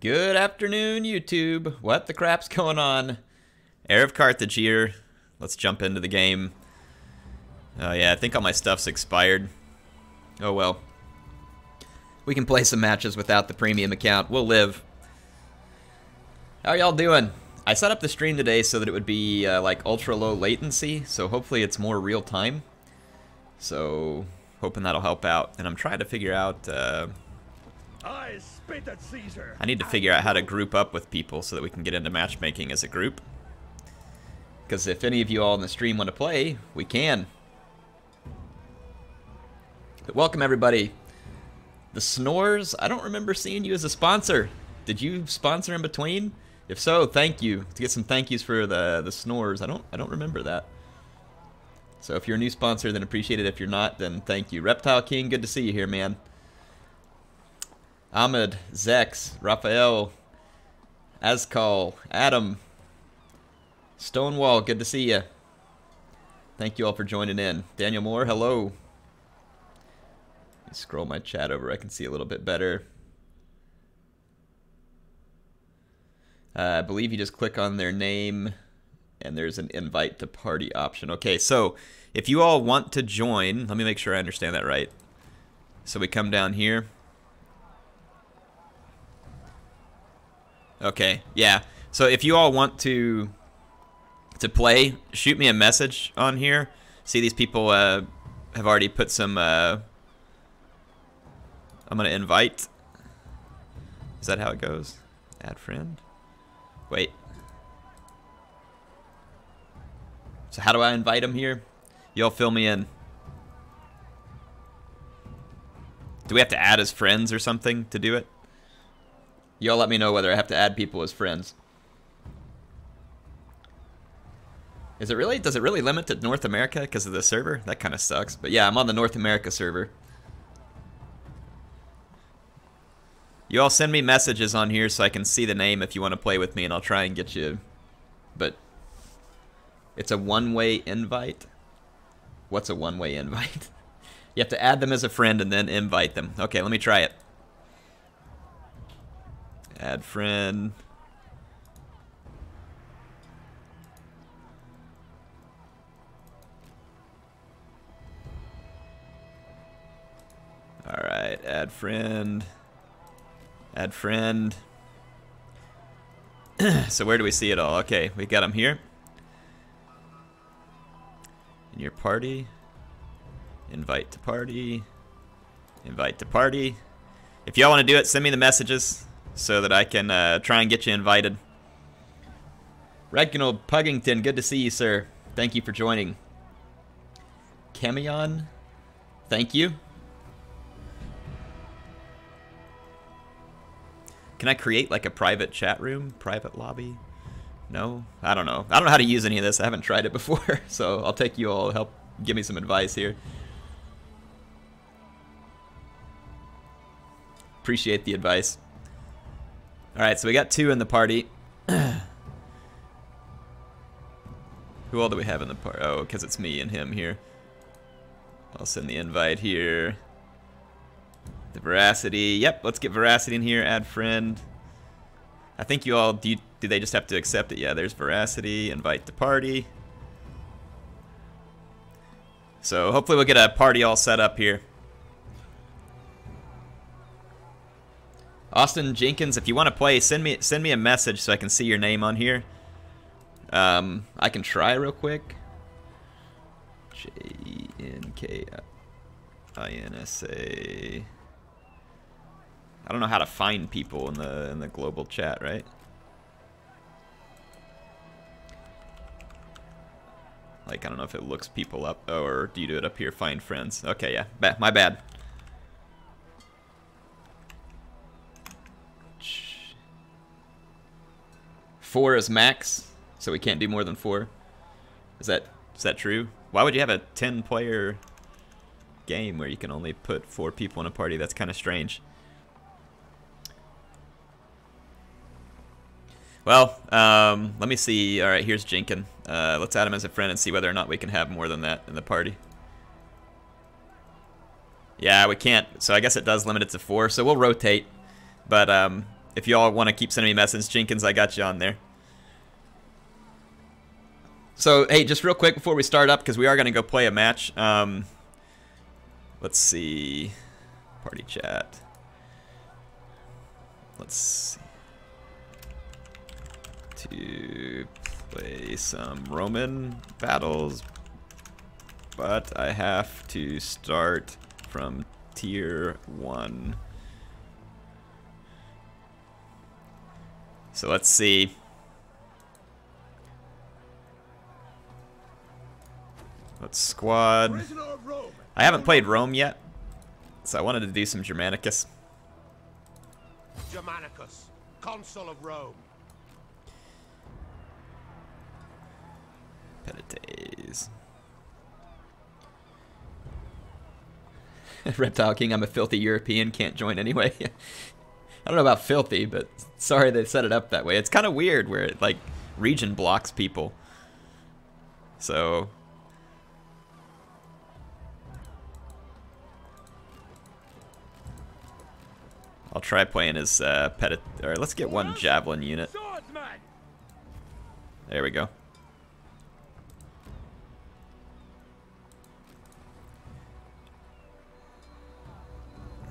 Good afternoon, YouTube. What the crap's going on? HeirofCarthage here. Let's jump into the game. Oh yeah, I think all my stuff's expired. Oh well. We can play some matches without the premium account. We'll live. How are y'all doing? I set up the stream today so that it would be like ultra low latency, so hopefully it's more real time. So hoping that'll help out. And I'm trying to figure out I need to figure out how to group up with people so that we can get into matchmaking as a group. Because if any of you all in the stream want to play, we can. But welcome everybody. The Snores, I don't remember seeing you as a sponsor. Did you sponsor in between? If so, thank you. To get some thank yous for the Snores. I don't remember that. So if you're a new sponsor, then appreciate it. If you're not, then thank you. Reptile King, good to see you here, man. Ahmed, Zex, Raphael, Azkal, Adam, Stonewall, good to see you. Thank you all for joining in. Daniel Moore, hello. Let me scroll my chat over, I can see a little bit better. I believe you just click on their name and there's an invite to party option. Okay, so if you all want to join, let me make sure I understand that right. So we come down here. Okay, yeah. So if you all want to play, shoot me a message on here. See, these people have already put some. I'm gonna invite. Is that how it goes? Add friend. Wait. So how do I invite them here? Y'all fill me in. Do we have to add as friends or something to do it? Y'all let me know whether I have to add people as friends. Is it really? Does it really limit to North America because of the server? That kind of sucks. But yeah, I'm on the North America server. You all send me messages on here so I can see the name if you want to play with me, and I'll try and get you. But it's a one-way invite? What's a one-way invite? You have to add them as a friend and then invite them. Okay, let me try it. Add friend. Alright, add friend. Add friend. So where do we see it all? Okay, we got them here. In your party. Invite to party. Invite to party. If y'all want to do it, send me the messages so that I can try and get you invited. Reginald Puggington, good to see you, sir. Thank you for joining. Camion, thank you. Can I create like a private chat room? Private lobby? No? I don't know. I don't know how to use any of this. I haven't tried it before. So I'll take you all, help give me some advice here. Appreciate the advice. Alright, so we got 2 in the party. Who all do we have in the party? Oh, because it's me and him here. I'll send the invite here. The Veracity. Yep, let's get Veracity in here. Add friend. I think you all, do they just have to accept it? Yeah, there's Veracity. Invite to party. So hopefully we'll get a party all set up here. Austin Jenkins, if you want to play, send me a message so I can see your name on here. I can try real quick. JNKINSA. I don't know how to find people in the global chat, right? Like, I don't know if it looks people up, or do you do it up here? Find friends. Okay, yeah, my bad. 4 is max, so we can't do more than 4. Is that true? Why would you have a 10-player game where you can only put 4 people in a party? That's kind of strange. Well, let me see. All right, here's Jenkin. Let's add him as a friend and see whether or not we can have more than that in the party. Yeah, we can't. So I guess it does limit it to 4. So we'll rotate. But If y'all want to keep sending me messages, Jenkins, I got you on there. So, hey, just real quick before we start up, because we are going to go play a match. Let's see. Party chat. Let's see. To play some Roman battles, but I have to start from tier 1. So let's see. Let's squad. I haven't played Rome yet, so I wanted to do some Germanicus. Germanicus, consul of Rome. Pedites. Reptile King, I'm a filthy European, can't join anyway. I don't know about filthy, but sorry they set it up that way. It's kind of weird where it, like, region blocks people. So... I'll try playing as Petit... Or let's get one Javelin unit. There we go.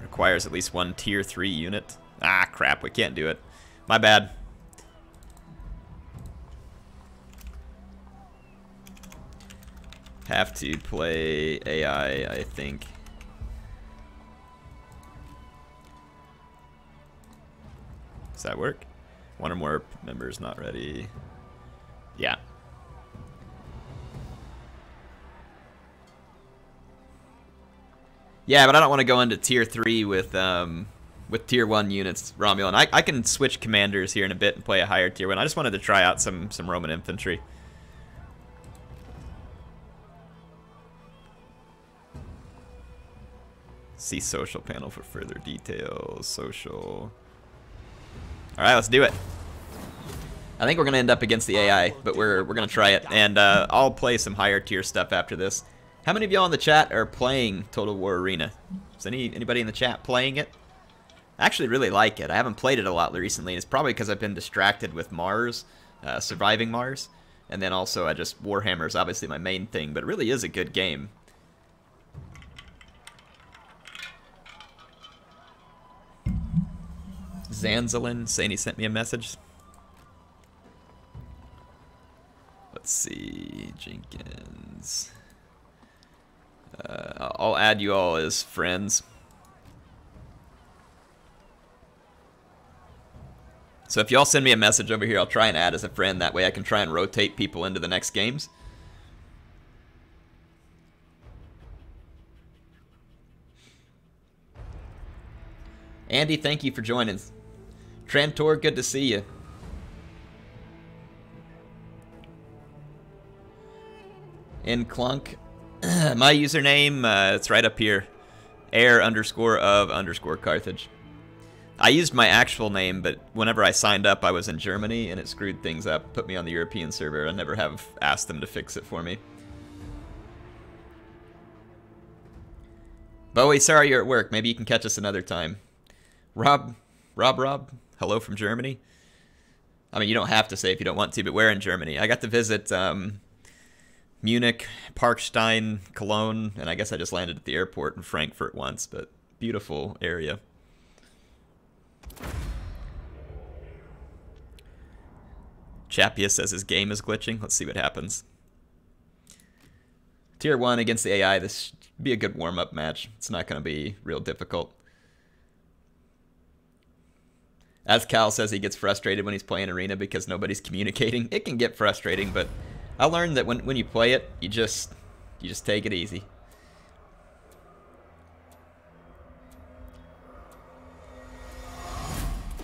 Requires at least one tier 3 unit. Ah, crap, we can't do it. My bad. Have to play AI, I think. Does that work? One or more members not ready. Yeah. Yeah, but I don't want to go into tier 3 with tier 1 units, Romulan. I can switch commanders here in a bit and play a higher tier 1. I just wanted to try out some Roman infantry. See social panel for further details. Social. Alright, let's do it. I think we're going to end up against the AI, but we're going to try it. And I'll play some higher tier stuff after this. How many of y'all in the chat are playing Total War Arena? Is anybody in the chat playing it? I actually really like it. I haven't played it a lot recently. It's probably because I've been distracted with Mars, surviving Mars. And then also Warhammer is obviously my main thing, but it really is a good game. Zanzalin saying he sent me a message. Let's see, Jenkins. I'll add you all as friends. So if y'all send me a message over here, I'll try and add as a friend. That way I can try and rotate people into the next games. Andy, thank you for joining. Trantor, good to see you. In Clunk, my username, it's right up here. Heir_of_Carthage. I used my actual name, but whenever I signed up, I was in Germany, and it screwed things up, put me on the European server. I never have asked them to fix it for me. Bowie, sorry you're at work. Maybe you can catch us another time. Rob, hello from Germany. I mean, you don't have to say if you don't want to, but where in Germany? I got to visit Munich, Parkstein, Cologne, and I guess I just landed at the airport in Frankfurt once, but beautiful area. Chapia says his game is glitching. Let's see what happens. Tier 1 against the AI. This should be a good warm-up match. It's not going to be real difficult. As Cal says, he gets frustrated when he's playing Arena because nobody's communicating. It can get frustrating, but I learned that when you play it, you just take it easy.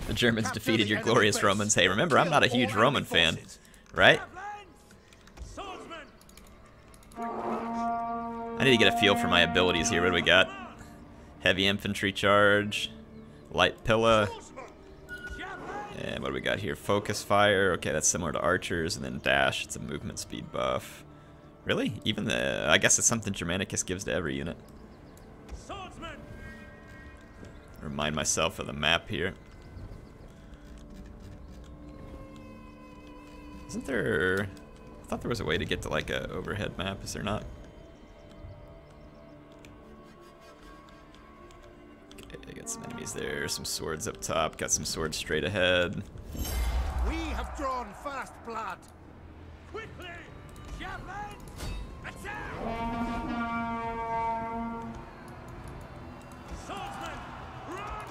The Germans defeated your glorious Romans. Hey, remember, I'm not a huge Roman fan, right? I need to get a feel for my abilities here. What do we got? Heavy infantry charge, light pillar, and what do we got here? Focus fire. Okay, that's similar to archers, and then dash. It's a movement speed buff. Really? Even the... I guess it's something Germanicus gives to every unit. Remind myself of the map here. Isn't there... I thought there was a way to get to like a overhead map. Is there not? Okay, got some enemies there. Some swords up top. Got some swords straight ahead. We have drawn first blood. Quickly! Sharpen! Attack! Swordsman! Run!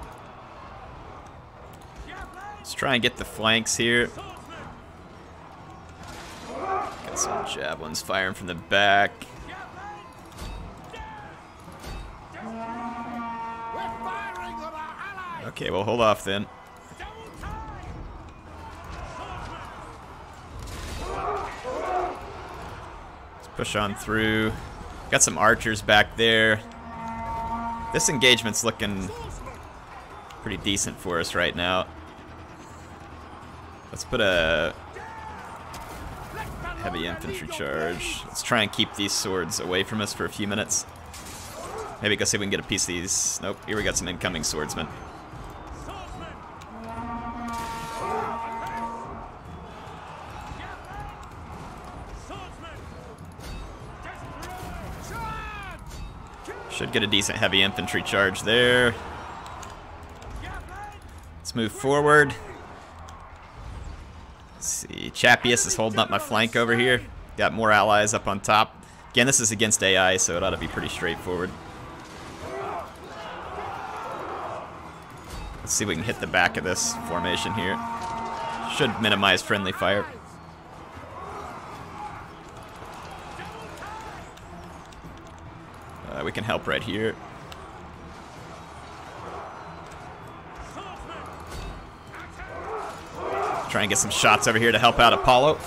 Sharpen! Let's try and get the flanks here. Swordsman! Got some javelins firing from the back. We're firing on our allies. Okay, well, hold off then. Double time! Let's push on through. Got some archers back there. This engagement's looking pretty decent for us right now. Let's put a heavy infantry charge. Let's try and keep these swords away from us for a few minutes. Maybe go see if we can get a piece of these. Nope, here we got some incoming swordsmen. Swordsman! Swordsman! Should get a decent heavy infantry charge there. Let's move forward. Let's see, Chappius is holding up my flank over here. Got more allies up on top. Again, this is against AI, so it ought to be pretty straightforward. Let's see if we can hit the back of this formation here. Should minimize friendly fire. We can help right here. Try and get some shots over here to help out Apollo.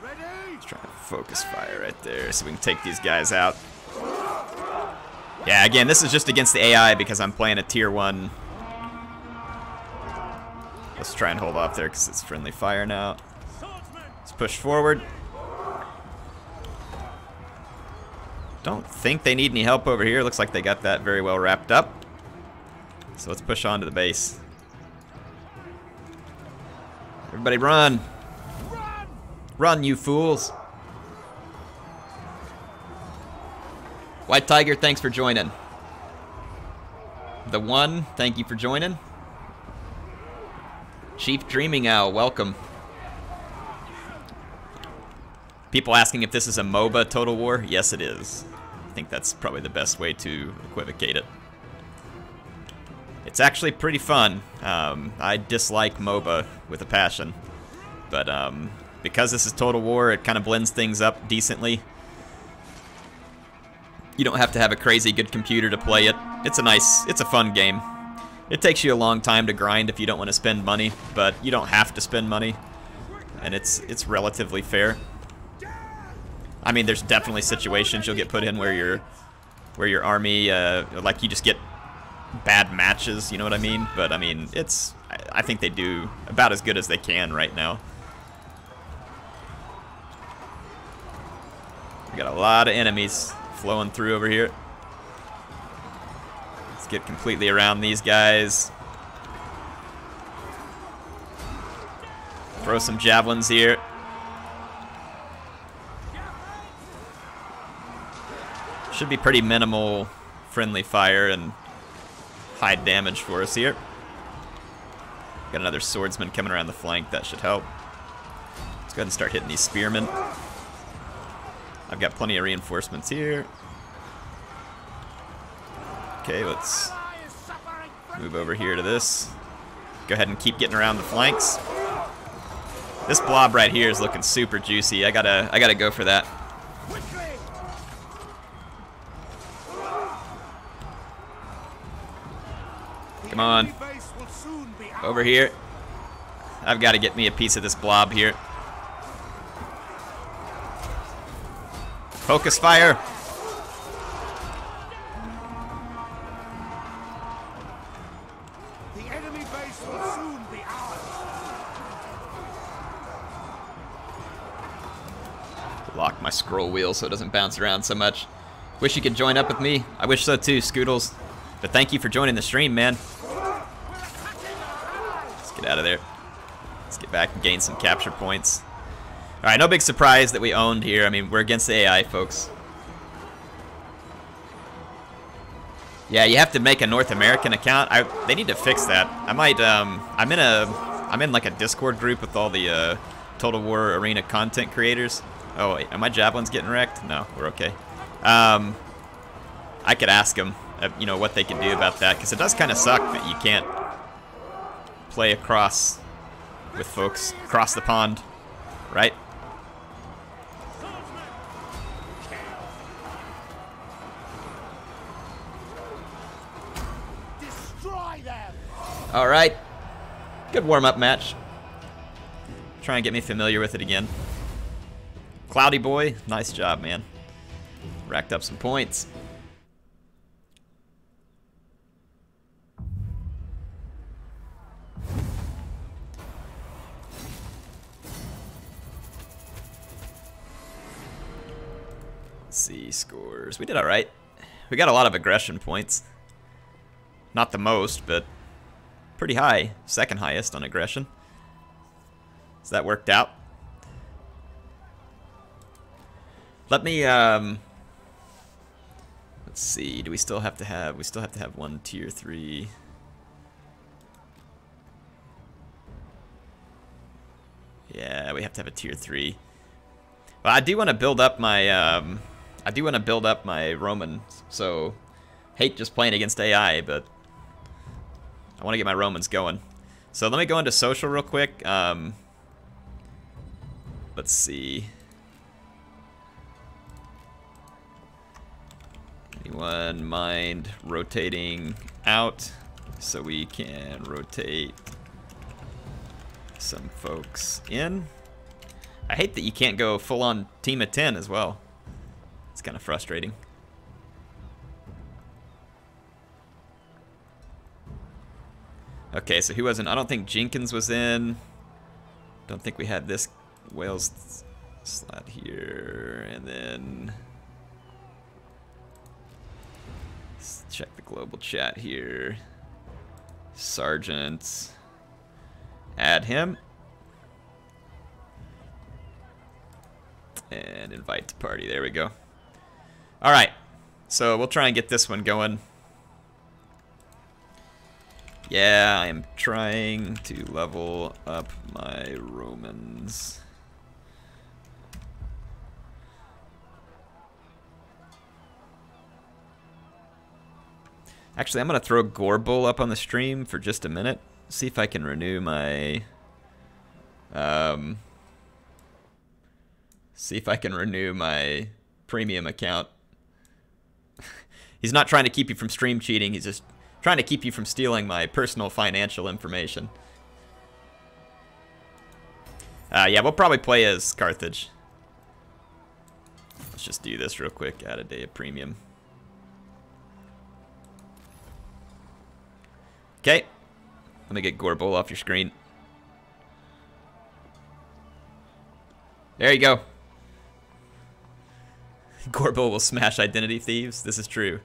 Let's try to focus fire right there so we can take these guys out. Yeah, again, this is just against the AI because I'm playing a tier 1. Let's try and hold off there because it's friendly fire now. Let's push forward. Don't think they need any help over here. Looks like they got that very well wrapped up. So let's push on to the base. Everybody run! Run! Run, you fools! White Tiger, thanks for joining. The One, thank you for joining. Chief Dreaming Owl, welcome. People asking if this is a MOBA Total War. Yes, it is. I think that's probably the best way to equivocate it. It's actually pretty fun. I dislike MOBA with a passion. But because this is Total War, it kind of blends things up decently. You don't have to have a crazy good computer to play it. It's a fun game. It takes you a long time to grind if you don't want to spend money, but you don't have to spend money. And it's relatively fair. I mean, there's definitely situations you'll get put in where your army, like you just get bad matches, you know what I mean? But I mean, I think they do about as good as they can right now. We got a lot of enemies flowing through over here. Let's get completely around these guys. Throw some javelins here. Should be pretty minimal friendly fire and high damage for us here. Got another swordsman coming around the flank. That should help. Let's go ahead and start hitting these spearmen. I've got plenty of reinforcements here. Okay, let's move over here to this. Go ahead and keep getting around the flanks. This blob right here is looking super juicy. I gotta go for that. Come on. Over here. I've got to get me a piece of this blob here. Focus fire. The enemy base will soon be ours. Lock my scroll wheel so it doesn't bounce around so much. Wish you could join up with me. I wish so too, Scoodles. But thank you for joining the stream, man. Let's get out of there. Let's get back and gain some capture points. Alright, no big surprise that we owned here. I mean, we're against the AI, folks. Yeah, you have to make a North American account. They need to fix that. I might, I'm in like a Discord group with all the Total War Arena content creators. Oh, wait, are my javelins getting wrecked? No, we're okay. I could ask them, you know, what they can do about that, because it does kind of suck that you can't play across with folks across the pond, right? Destroy them. All right, good warm-up match. Try and get me familiar with it again. Cloudy boy, nice job, man. Racked up some points. Let's see, scores. We did all right. We got a lot of aggression points. Not the most, but pretty high. Second highest on aggression. So that worked out. Let me, let's see, do we still have to have, one tier 3. Yeah, we have to have a tier 3. Well, I do want to build up my, Romans, so, hate just playing against AI, but I want to get my Romans going. So let me go into social real quick. Let's see. Anyone mind rotating out so we can rotate some folks in? I hate that you can't go full on team of 10 as well. It's kind of frustrating. Okay, so who wasn't? I don't think Jenkins was in. Don't think we had this Wales slot here, and then let's check the global chat here. Sergeant, add him, and invite to party. There we go. All right, so we'll try and get this one going. Yeah, I am trying to level up my Romans. Actually, I'm going to throw Gorbull up on the stream for just a minute. See if I can renew my... see if I can renew my premium account. He's not trying to keep you from stream cheating. He's just trying to keep you from stealing my personal financial information. Yeah, we'll probably play as Carthage. Let's just do this real quick. Add a day of premium. Okay, let me get Gorbull off your screen. There you go. Gorbull will smash identity thieves. This is true.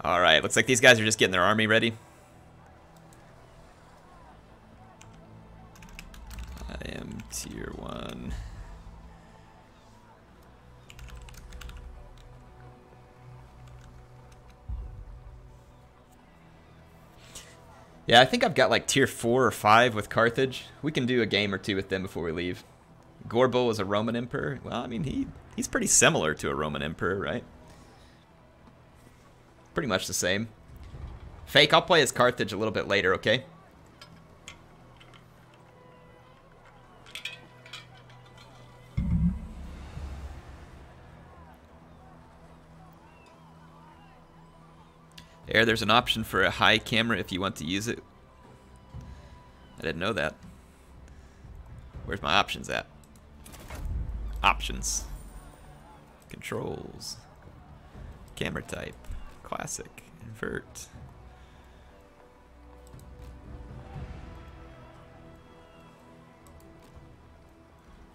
Alright, looks like these guys are just getting their army ready. I am tier 1. Yeah, I think I've got like tier 4 or 5 with Carthage. We can do a game or two with them before we leave. Gorbull is a Roman emperor. Well, I mean, he's pretty similar to a Roman emperor, right? Pretty much the same. Fake, I'll play as Carthage a little bit later, okay? There's an option for a high camera if you want to use it. I didn't know that. Where's my options at? Options. Controls. Camera type. Classic. Invert.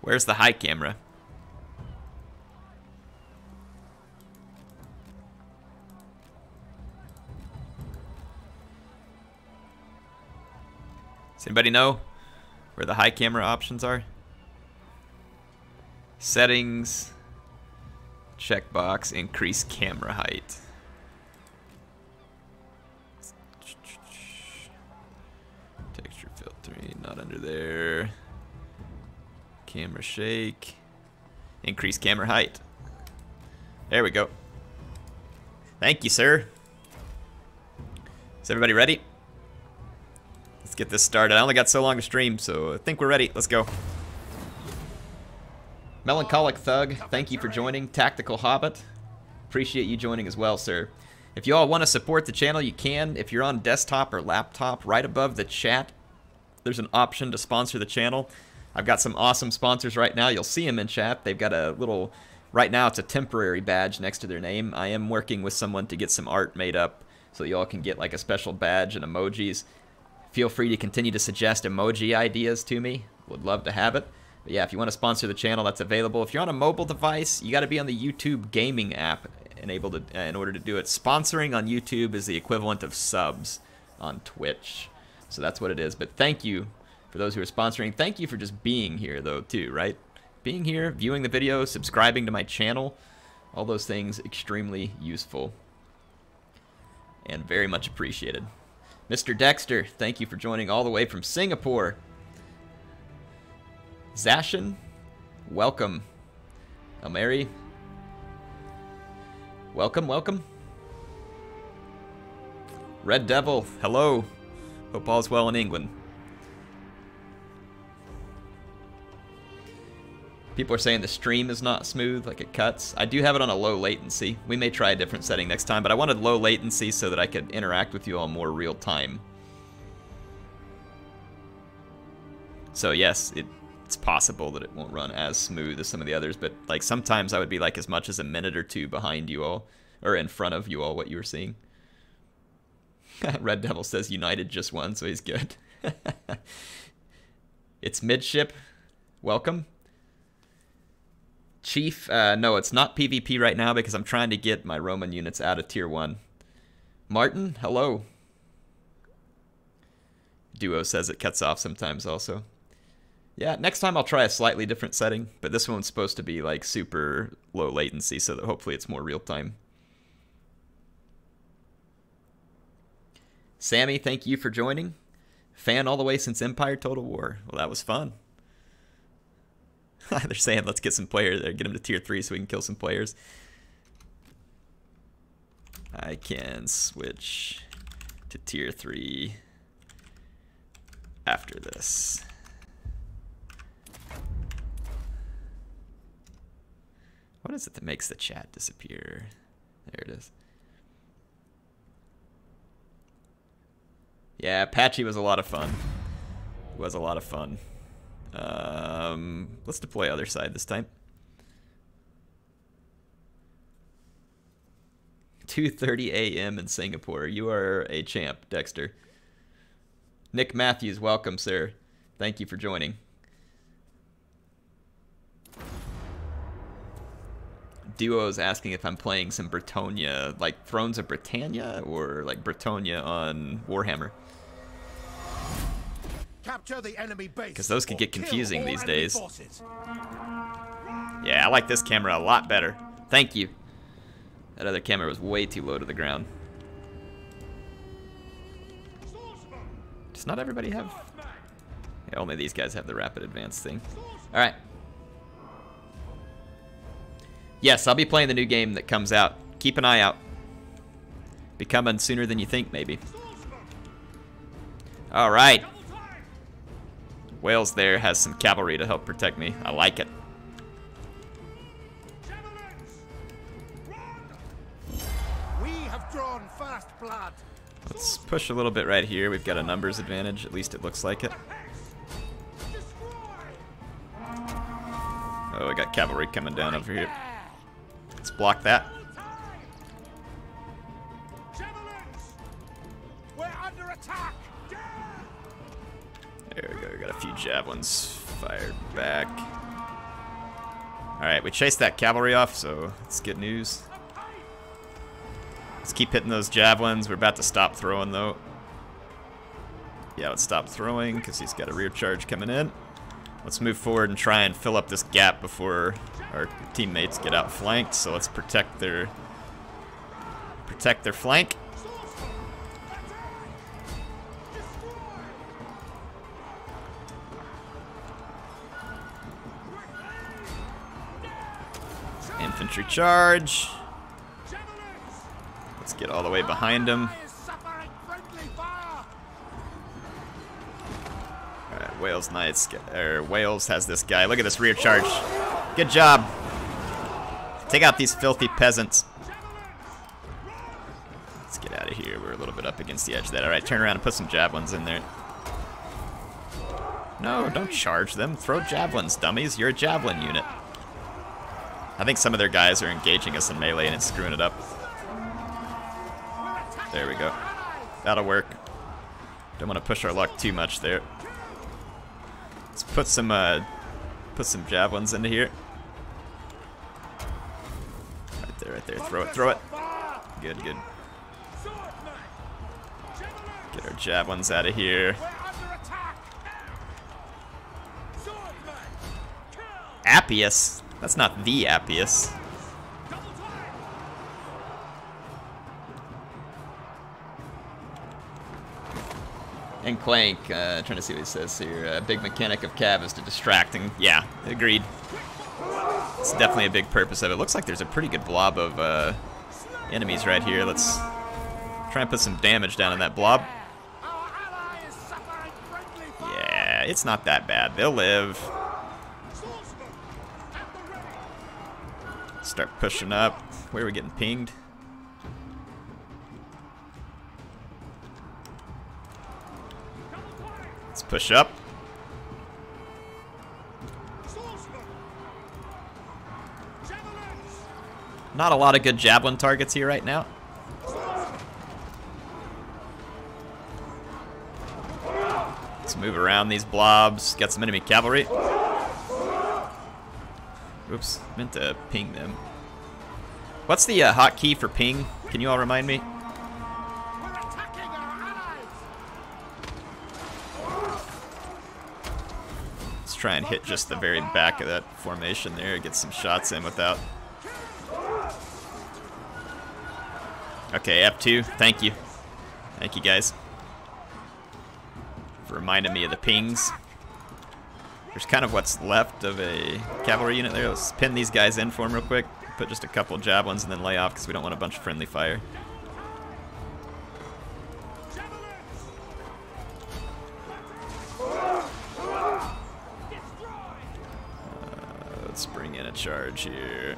Where's the high camera? Does anybody know where the high camera options are? Settings, checkbox, increase camera height. Texture filtering, not under there. Camera shake. Increase camera height. There we go. Thank you, sir. Is everybody ready? Let's get this started. I only got so long to stream, so I think we're ready. Let's go. Melancholic Thug, thank you for joining. Tactical Hobbit, appreciate you joining as well, sir. If you all want to support the channel, you can. If you're on desktop or laptop, right above the chat, there's an option to sponsor the channel. I've got some awesome sponsors right now. You'll see them in chat. They've got a little, right now it's a temporary badge next to their name. I am working with someone to get some art made up so you all can get like a special badge and emojis. Feel free to continue to suggest emoji ideas to me. Would love to have it. But yeah, if you want to sponsor the channel, that's available. If you're on a mobile device, you got to be on the YouTube gaming app enabled to, in order to do it. Sponsoring on YouTube is the equivalent of subs on Twitch. So that's what it is. But thank you for those who are sponsoring. Thank you for just being here, though, too, right? Being here, viewing the video, subscribing to my channel. All those things extremely useful and very much appreciated. Mr. Dexter, thank you for joining all the way from Singapore. Zashin, welcome. Almeri, welcome, welcome. Red Devil, hello. Hope all's well in England. People are saying the stream is not smooth, like it cuts. I do have it on a low latency. We may try a different setting next time, but I wanted low latency so that I could interact with you all more real time. So yes, it's possible that it won't run as smooth as some of the others, but like sometimes I would be like as much as a minute or two behind you all, or in front of you all, what you were seeing. Red Devil says United just won, so he's good. It's midship. Welcome. Chief, no, it's not PvP right now because I'm trying to get my Roman units out of tier 1. Martin, hello. Duo says it cuts off sometimes also. Yeah, next time I'll try a slightly different setting, but this one's supposed to be like super low latency so that hopefully it's more real time. Sammy, thank you for joining. Fan all the way since Empire Total War. Well, that was fun. They're saying let's get some players there, get them to tier 3 so we can kill some players. I can switch to tier 3 after this. What is it that makes the chat disappear? There it is. Yeah, Apache was a lot of fun. It was a lot of fun. Let's deploy other side this time. 2:30 a.m. in Singapore. You are a champ, Dexter. Nick Matthews, welcome, sir. Thank you for joining. Duo is asking if I'm playing some Bretonnia, like Thrones of Britannia, or like Bretonnia on Warhammer. Capture the enemy base. Because those could get confusing these days. Forces. Yeah, I like this camera a lot better. Thank you. That other camera was way too low to the ground. Does not everybody have... Yeah, only these guys have the rapid advance thing. Alright. Yes, I'll be playing the new game that comes out. Keep an eye out. Be coming sooner than you think, maybe. Alright. Wales there has some cavalry to help protect me. I like it. We have drawn fast blood. Let's push a little bit right here. We've got a numbers advantage. At least it looks like it. Oh, I got cavalry coming down over here. Let's block that. We're under attack. There we go. We got a few javelins fired back. Alright, we chased that cavalry off, so it's good news. Let's keep hitting those javelins. We're about to stop throwing, though. Yeah, let's stop throwing, because he's got a rear charge coming in. Let's move forward and try and fill up this gap before our teammates get outflanked. So let's protect their flank. Infantry charge. Let's get all the way behind him. Alright, Wales has this guy. Look at this rear charge. Good job. Take out these filthy peasants. Let's get out of here. We're a little bit up against the edge of that. Alright, turn around and put some javelins in there. No, don't charge them. Throw javelins, dummies. You're a javelin unit. I think some of their guys are engaging us in melee and it's screwing it up. There we go. That'll work. Don't want to push our luck too much there. Let's put some javelins into here. Right there. Throw it. Good. Get our javelins out of here. Appius? That's not the Appius. And Clank, trying to see what he says here. Big mechanic of Cav is to distracting. Yeah, agreed. It's definitely a big purpose of it. Looks like there's a pretty good blob of enemies right here. Let's try and put some damage down on that blob. Yeah, it's not that bad. They'll live. Start pushing up. Where are we getting pinged? Let's push up. Not a lot of good javelin targets here right now. Let's move around these blobs. Get some enemy cavalry. Oops, meant to ping them. What's the hotkey for ping? Can you all remind me? Let's try and hit just the very back of that formation there. Get some shots in without... Okay, F2. Thank you. Thank you, guys. For reminding me of the pings. There's kind of what's left of a cavalry unit there. Let's pin these guys in for them real quick. Put just a couple of javelins and then lay off because we don't want a bunch of friendly fire. Let's bring in a charge here.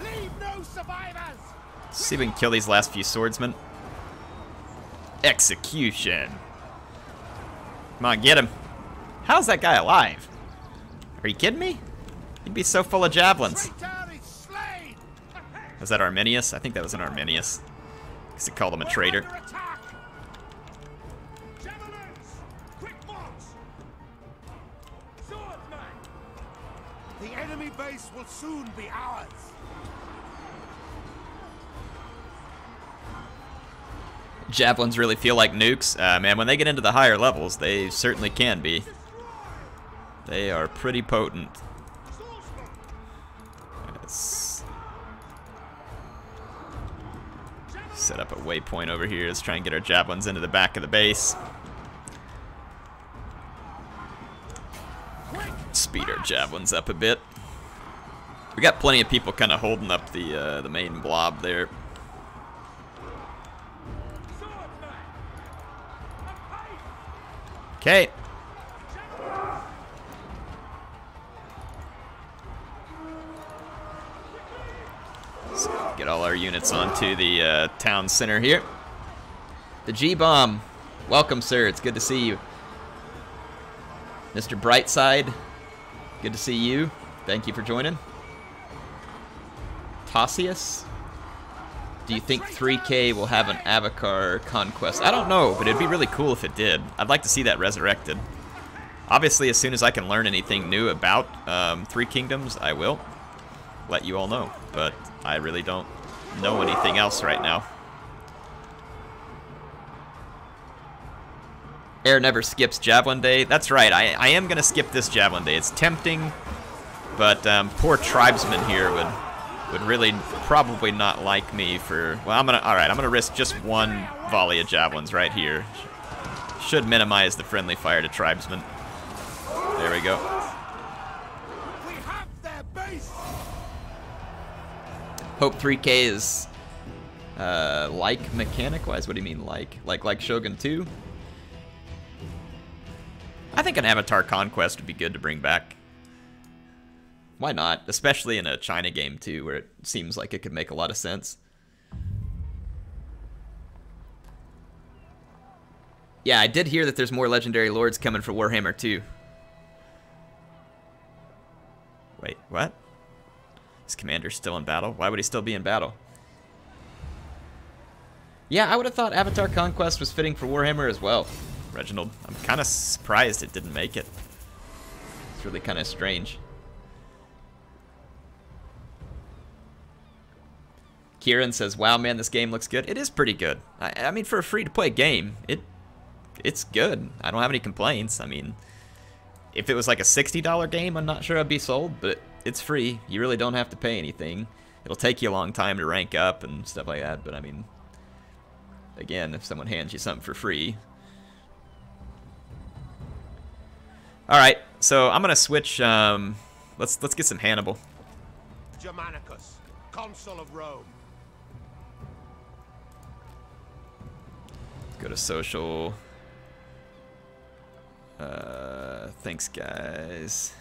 Leave no survivors. Let's see if we can kill these last few swordsmen. Execution. Come on, get him. How's that guy alive? Are you kidding me? He'd be so full of javelins. Was that Arminius? I think that was an Arminius. Because he called him a traitor. The enemy base will soon be ours. Javelins really feel like nukes. Man, when they get into the higher levels, they certainly can be. They are pretty potent. Let's set up a waypoint over here. Let's try and get our javelins into the back of the base. Speed our javelins up a bit. We got plenty of people kind of holding up the main blob there. Okay. Let's get all our units onto the town center here. The G-Bomb. Welcome, sir. It's good to see you. Mr. Brightside. Good to see you. Thank you for joining. Tossius. Do you think 3K will have an Avacar conquest? I don't know, but it'd be really cool if it did. I'd like to see that resurrected. Obviously, as soon as I can learn anything new about Three Kingdoms, I will let you all know. But I really don't know anything else right now. Air never skips Javelin Day. That's right, I am going to skip this Javelin Day. It's tempting, but poor tribesmen here would really probably not like me for... Well, alright, I'm gonna risk just one volley of javelins right here. Should minimize the friendly fire to tribesmen. There we go. We have their base. Hope 3K is like mechanic-wise. What do you mean like? Like Shogun 2? I think an Avatar Conquest would be good to bring back. Why not? Especially in a China game too, where it seems like it could make a lot of sense. Yeah, I did hear that there's more Legendary Lords coming for Warhammer 2. Wait, what? Is Commander still in battle? Why would he still be in battle? Yeah, I would have thought Avatar Conquest was fitting for Warhammer as well, Reginald. I'm kind of surprised it didn't make it. It's really kind of strange. Kieran says, wow, man, this game looks good. It is pretty good. I mean, for a free-to-play game, it's good. I don't have any complaints. I mean, if it was like a $60 game, I'm not sure I'd be sold, but it's free. You really don't have to pay anything. It'll take you a long time to rank up and stuff like that, but I mean, again, if someone hands you something for free. Alright, so I'm gonna switch, let's get some Hannibal. Germanicus, consul of Rome. Go to social. Thanks, guys.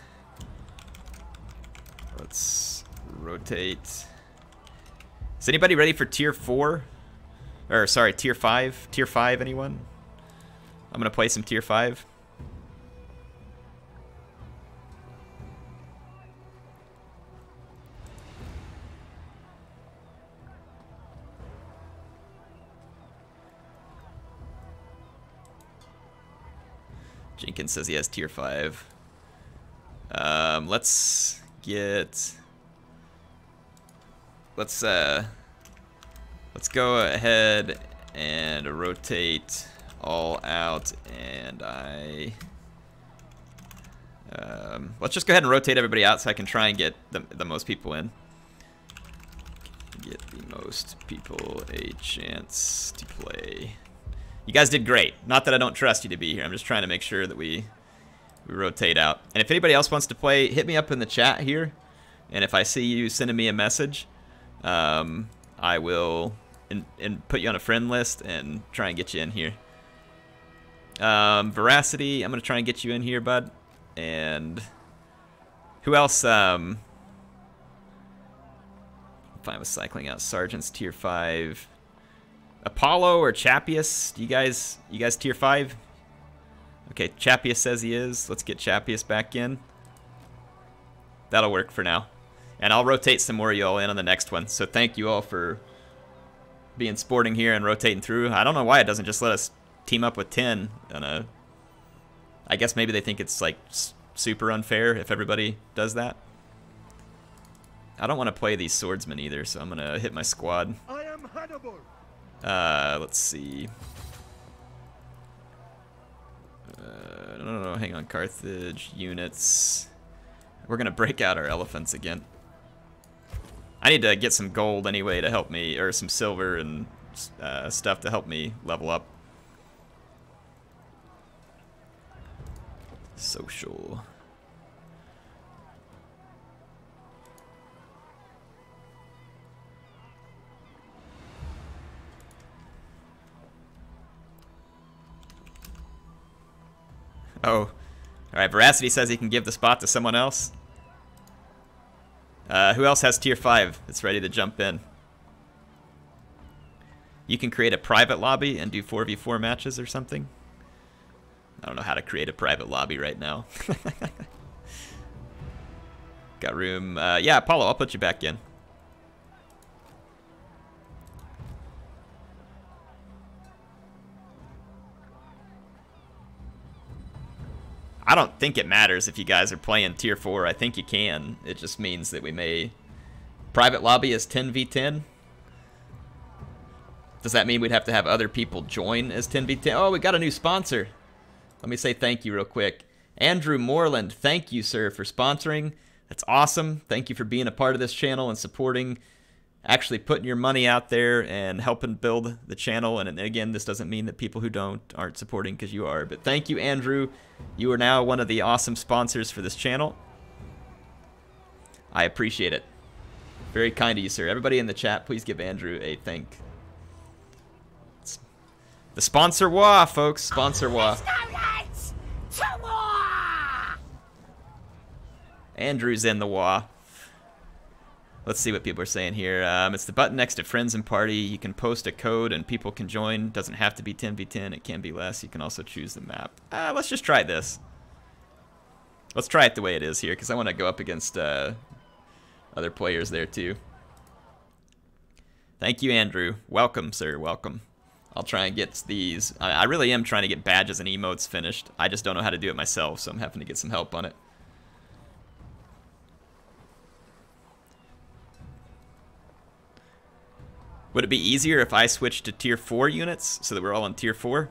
Let's rotate. Is anybody ready for tier 4? Or, sorry, tier 5? Tier 5, anyone? I'm gonna play some tier 5. Jenkins says he has tier 5. Let's go ahead and rotate all out, and let's just go ahead and rotate everybody out so I can try and get the most people in. Get the most people a chance to play. You guys did great. Not that I don't trust you to be here. I'm just trying to make sure that we rotate out. And if anybody else wants to play, hit me up in the chat here. And if I see you sending me a message, I will and put you on a friend list and try and get you in here. Veracity, I'm going to try and get you in here, bud. And who else? Fine with cycling out. Sergeant's tier 5. Apollo or Chapius, you guys tier 5? Okay, Chapius says he is. Let's get Chapius back in. That'll work for now. And I'll rotate some more of y'all in on the next one. So thank you all for being sporting here and rotating through. I don't know why it doesn't just let us team up with 10. I guess maybe they think it's like super unfair if everybody does that. I don't want to play these swordsmen either, so I'm going to hit my squad. I am Hannibal. Let's see. No, hang on. Carthage, units. We're gonna break out our elephants again. I need to get some gold anyway to help me, or some silver and stuff to help me level up. Social. Oh, alright, Veracity says he can give the spot to someone else. Who else has tier 5 that's ready to jump in? You can create a private lobby and do 4v4 matches or something. I don't know how to create a private lobby right now. Got room. Yeah, Apollo, I'll put you back in. I don't think it matters if you guys are playing tier 4. I think you can. It just means that we may... Private lobby is 10v10. Does that mean we'd have to have other people join as 10v10? Oh, we got a new sponsor. Let me say thank you real quick. Andrew Moreland, thank you, sir, for sponsoring. That's awesome. Thank you for being a part of this channel and supporting, actually putting your money out there and helping build the channel. And again, this doesn't mean that people who aren't supporting, because you are. But thank you, Andrew. You are now one of the awesome sponsors for this channel. I appreciate it. Very kind of you, sir. Everybody in the chat, please give Andrew a thank. The sponsor wah, folks. Sponsor wah. Andrew's in the wah. Let's see what people are saying here. It's the button next to friends and party. You can post a code and people can join. Doesn't have to be 10v10. It can be less. You can also choose the map. Let's just try this. Let's try it the way it is here, because I want to go up against other players there too. Thank you, Andrew. Welcome, sir. Welcome. I'll try and get these. I really am trying to get badges and emotes finished. I just don't know how to do it myself, so I'm having to get some help on it. Would it be easier if I switched to tier 4 units so that we're all on tier 4?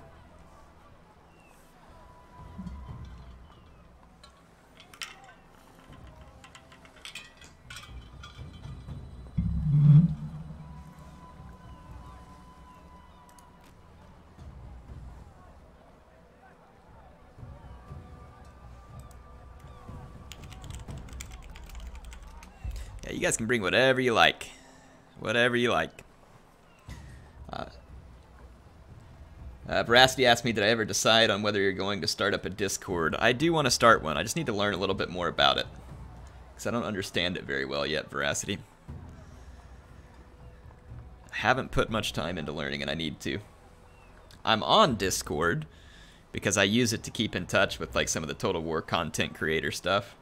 Yeah, you guys can bring whatever you like. Whatever you like. Veracity asked me, did I ever decide on whether you're going to start up a Discord? I do want to start one. I just need to learn a little bit more about it, because I don't understand it very well yet, Veracity. I haven't put much time into learning, and I need to. I'm on Discord, because I use it to keep in touch with like some of the Total War content creator stuff.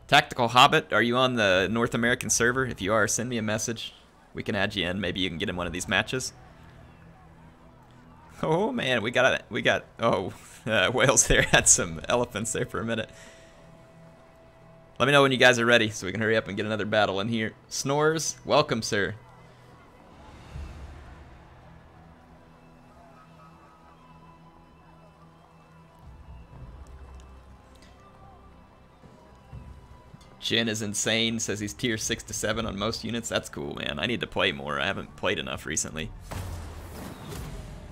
Tactical Hobbit, are you on the North American server? If you are, send me a message. We can add you in. Maybe you can get in one of these matches. Oh man, we got Wales there had some elephants there for a minute. Let me know when you guys are ready so we can hurry up and get another battle in here. Snores, welcome, sir. Jin is insane, says he's tier 6 to 7 on most units. That's cool, man. I need to play more. I haven't played enough recently. I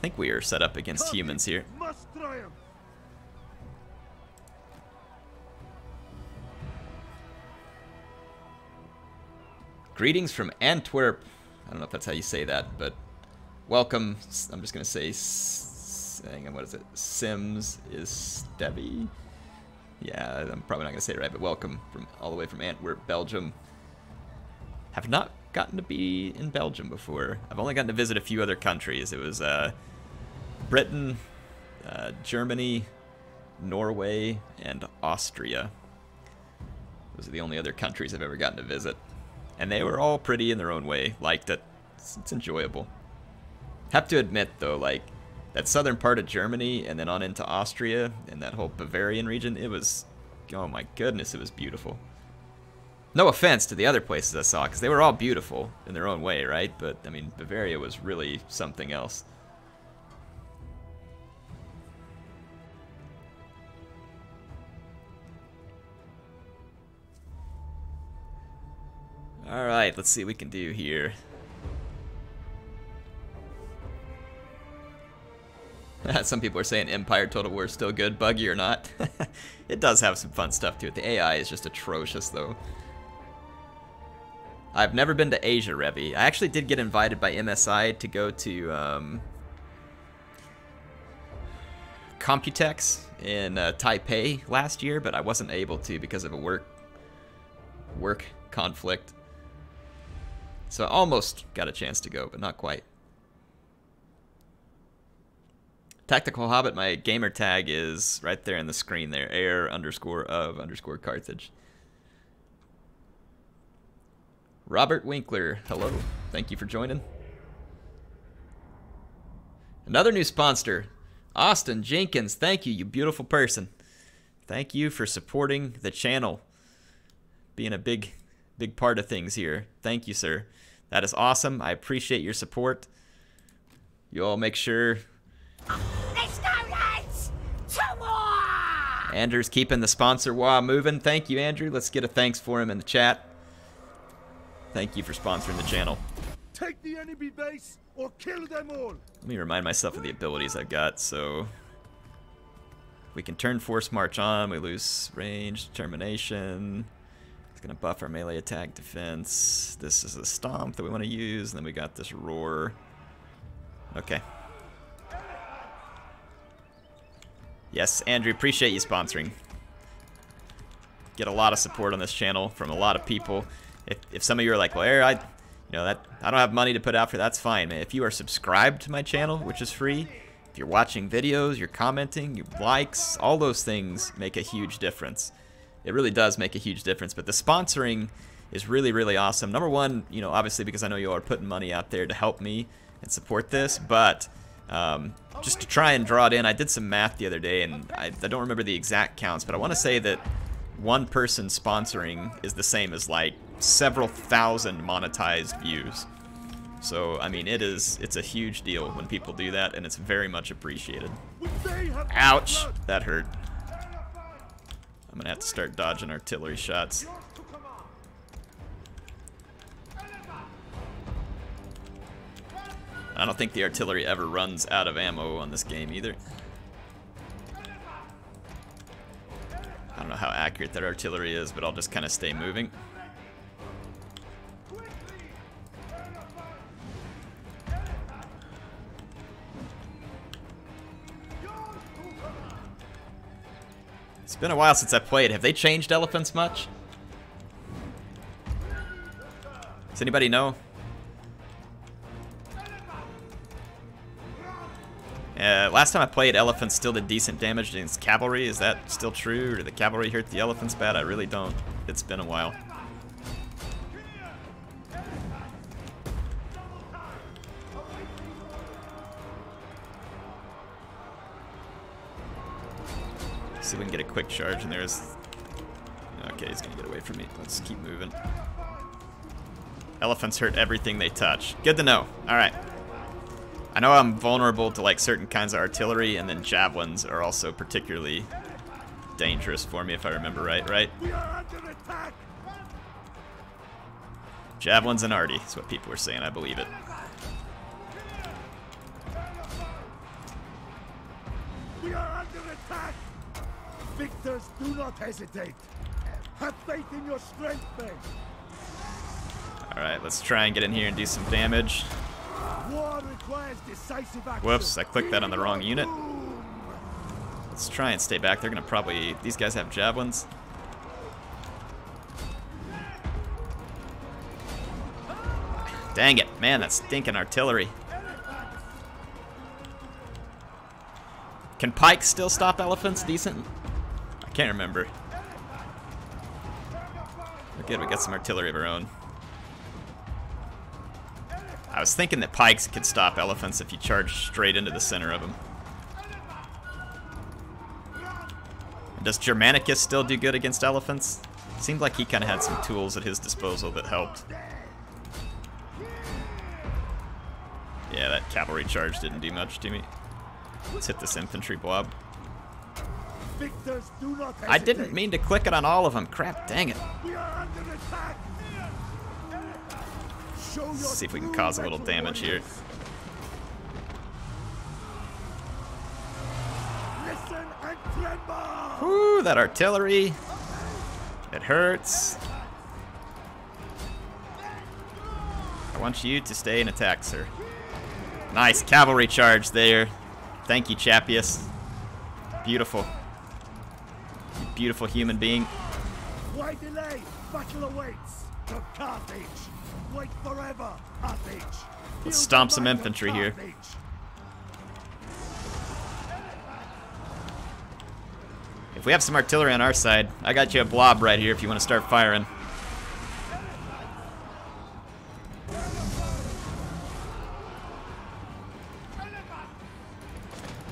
think we are set up against Carthage humans here. must triumph. Greetings from Antwerp. I don't know if that's how you say that, but welcome. I'm just going to say, hang on, what is it? Sims is Stevie. Yeah, I'm probably not going to say it right, but welcome from all the way from Antwerp, Belgium. Have not gotten to be in Belgium before. I've only gotten to visit a few other countries. It was Britain, Germany, Norway, and Austria. Those are the only other countries I've ever gotten to visit. And they were all pretty in their own way. Liked it. It's enjoyable. Have to admit, though, like, that southern part of Germany and then on into Austria and that whole Bavarian region, it was, oh my goodness, it was beautiful. No offense to the other places I saw, because they were all beautiful in their own way, right? But, I mean, Bavaria was really something else. Alright, let's see what we can do here. Some people are saying Empire Total War is still good, buggy or not. It does have some fun stuff to it. The AI is just atrocious, though. I've never been to Asia, Revy. I actually did get invited by MSI to go to Computex in Taipei last year, but I wasn't able to because of a work conflict. So I almost got a chance to go, but not quite. Tactical Hobbit, my gamer tag is right there in the screen there. Heir_of_Carthage. Robert Winkler, hello. Thank you for joining. Another new sponsor, Austin Jenkins. Thank you, you beautiful person. Thank you for supporting the channel. Being a big part of things here. Thank you, sir. That is awesome. I appreciate your support. You all make sure. Let's go, lads! To war! Andrew's keeping the sponsor wah moving. Thank you, Andrew. Let's get a thanks for him in the chat. Thank you for sponsoring the channel. Take the enemy base or kill them all. Let me remind myself of the abilities I've got. So we can turn force march on. We lose range, determination. It's gonna buff our melee attack defense. This is a stomp that we want to use, and then we got this roar. Okay. Yes, Andrew, appreciate you sponsoring. Get a lot of support on this channel from a lot of people. If some of you are like, well, I don't have money to put out for, that's fine, man. If you are subscribed to my channel, which is free, if you're watching videos, you're commenting, your likes, all those things make a huge difference. It really does make a huge difference. But the sponsoring is really, really awesome. Number one, obviously because I know you all are putting money out there to help me and support this, but just to try and draw it in, I did some math the other day, and I don't remember the exact counts, but I want to say that one person sponsoring is the same as like several thousand monetized views. So I mean, it's a huge deal when people do that, and it's very much appreciated. Ouch, that hurt. I'm gonna have to start dodging artillery shots. I don't think the artillery ever runs out of ammo on this game either. I don't know how accurate that artillery is, but I'll just kind of stay moving. It's been a while since I played. Have they changed elephants much? Does anybody know? Last time I played, elephants still did decent damage against cavalry. Is that still true? Or did the cavalry hurt the elephants bad? I really don't. It's been a while. See if we can get a quick charge, and there's... Okay, he's gonna get away from me. Let's keep moving. Elephants hurt everything they touch. Good to know. Alright. I know I'm vulnerable to like certain kinds of artillery, and then javelins are also particularly dangerous for me if I remember right? We are under attack. Javelins and arty is what people were saying, I believe it. We are under attack. Victors, do not hesitate. Have faith in your strength, men. Alright, let's try and get in here and do some damage. War requires decisive action. Whoops, I clicked that on the wrong unit. Let's try and stay back. They're gonna probably... These guys have javelins. Dang it, man, that stinking artillery. Can pikes still stop elephants decent? I can't remember. We're good, we got some artillery of our own. I was thinking that pikes could stop elephants if you charge straight into the center of them. Does Germanicus still do good against elephants? Seemed like he kind of had some tools at his disposal that helped. Yeah, that cavalry charge didn't do much to me. Let's hit this infantry blob. Victors, do not hesitate. I didn't mean to click it on all of them. Crap, dang it. We are under attack. Let's see if we can cause a little damage here. Listen and tremble. Whoo, that artillery. It hurts. I want you to stay and attack, sir. Nice cavalry charge there. Thank you, Chapius. Beautiful. You beautiful human being. Why delay? Battle awaits. To Carthage. Wait forever, Carthage. Let's stomp some infantry here. If we have some artillery on our side, I got you a blob right here if you want to start firing.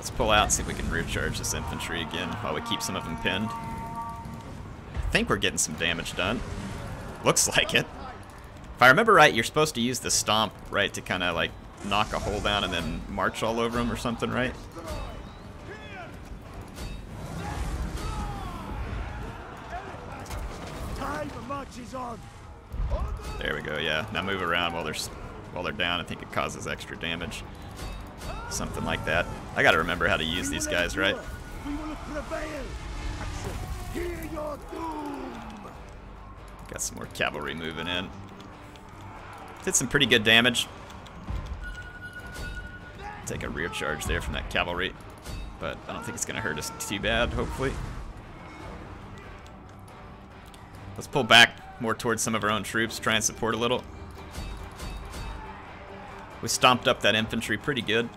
Let's pull out and see if we can rear charge this infantry again while we keep some of them pinned. I think we're getting some damage done. Looks like it. If I remember right, you're supposed to use the stomp, right, to kind of like knock a hole down and then march all over them or something, right? Time marches on. There we go, yeah. Now move around while they're down. I think it causes extra damage. Something like that. I gotta remember how to use these guys, right? We will prevail. Action. Hear your doom. Got some more cavalry moving in. Did some pretty good damage. Take a rear charge there from that cavalry, but I don't think it's gonna hurt us too bad, hopefully. Let's pull back more towards some of our own troops, try and support a little. We stomped up that infantry pretty good.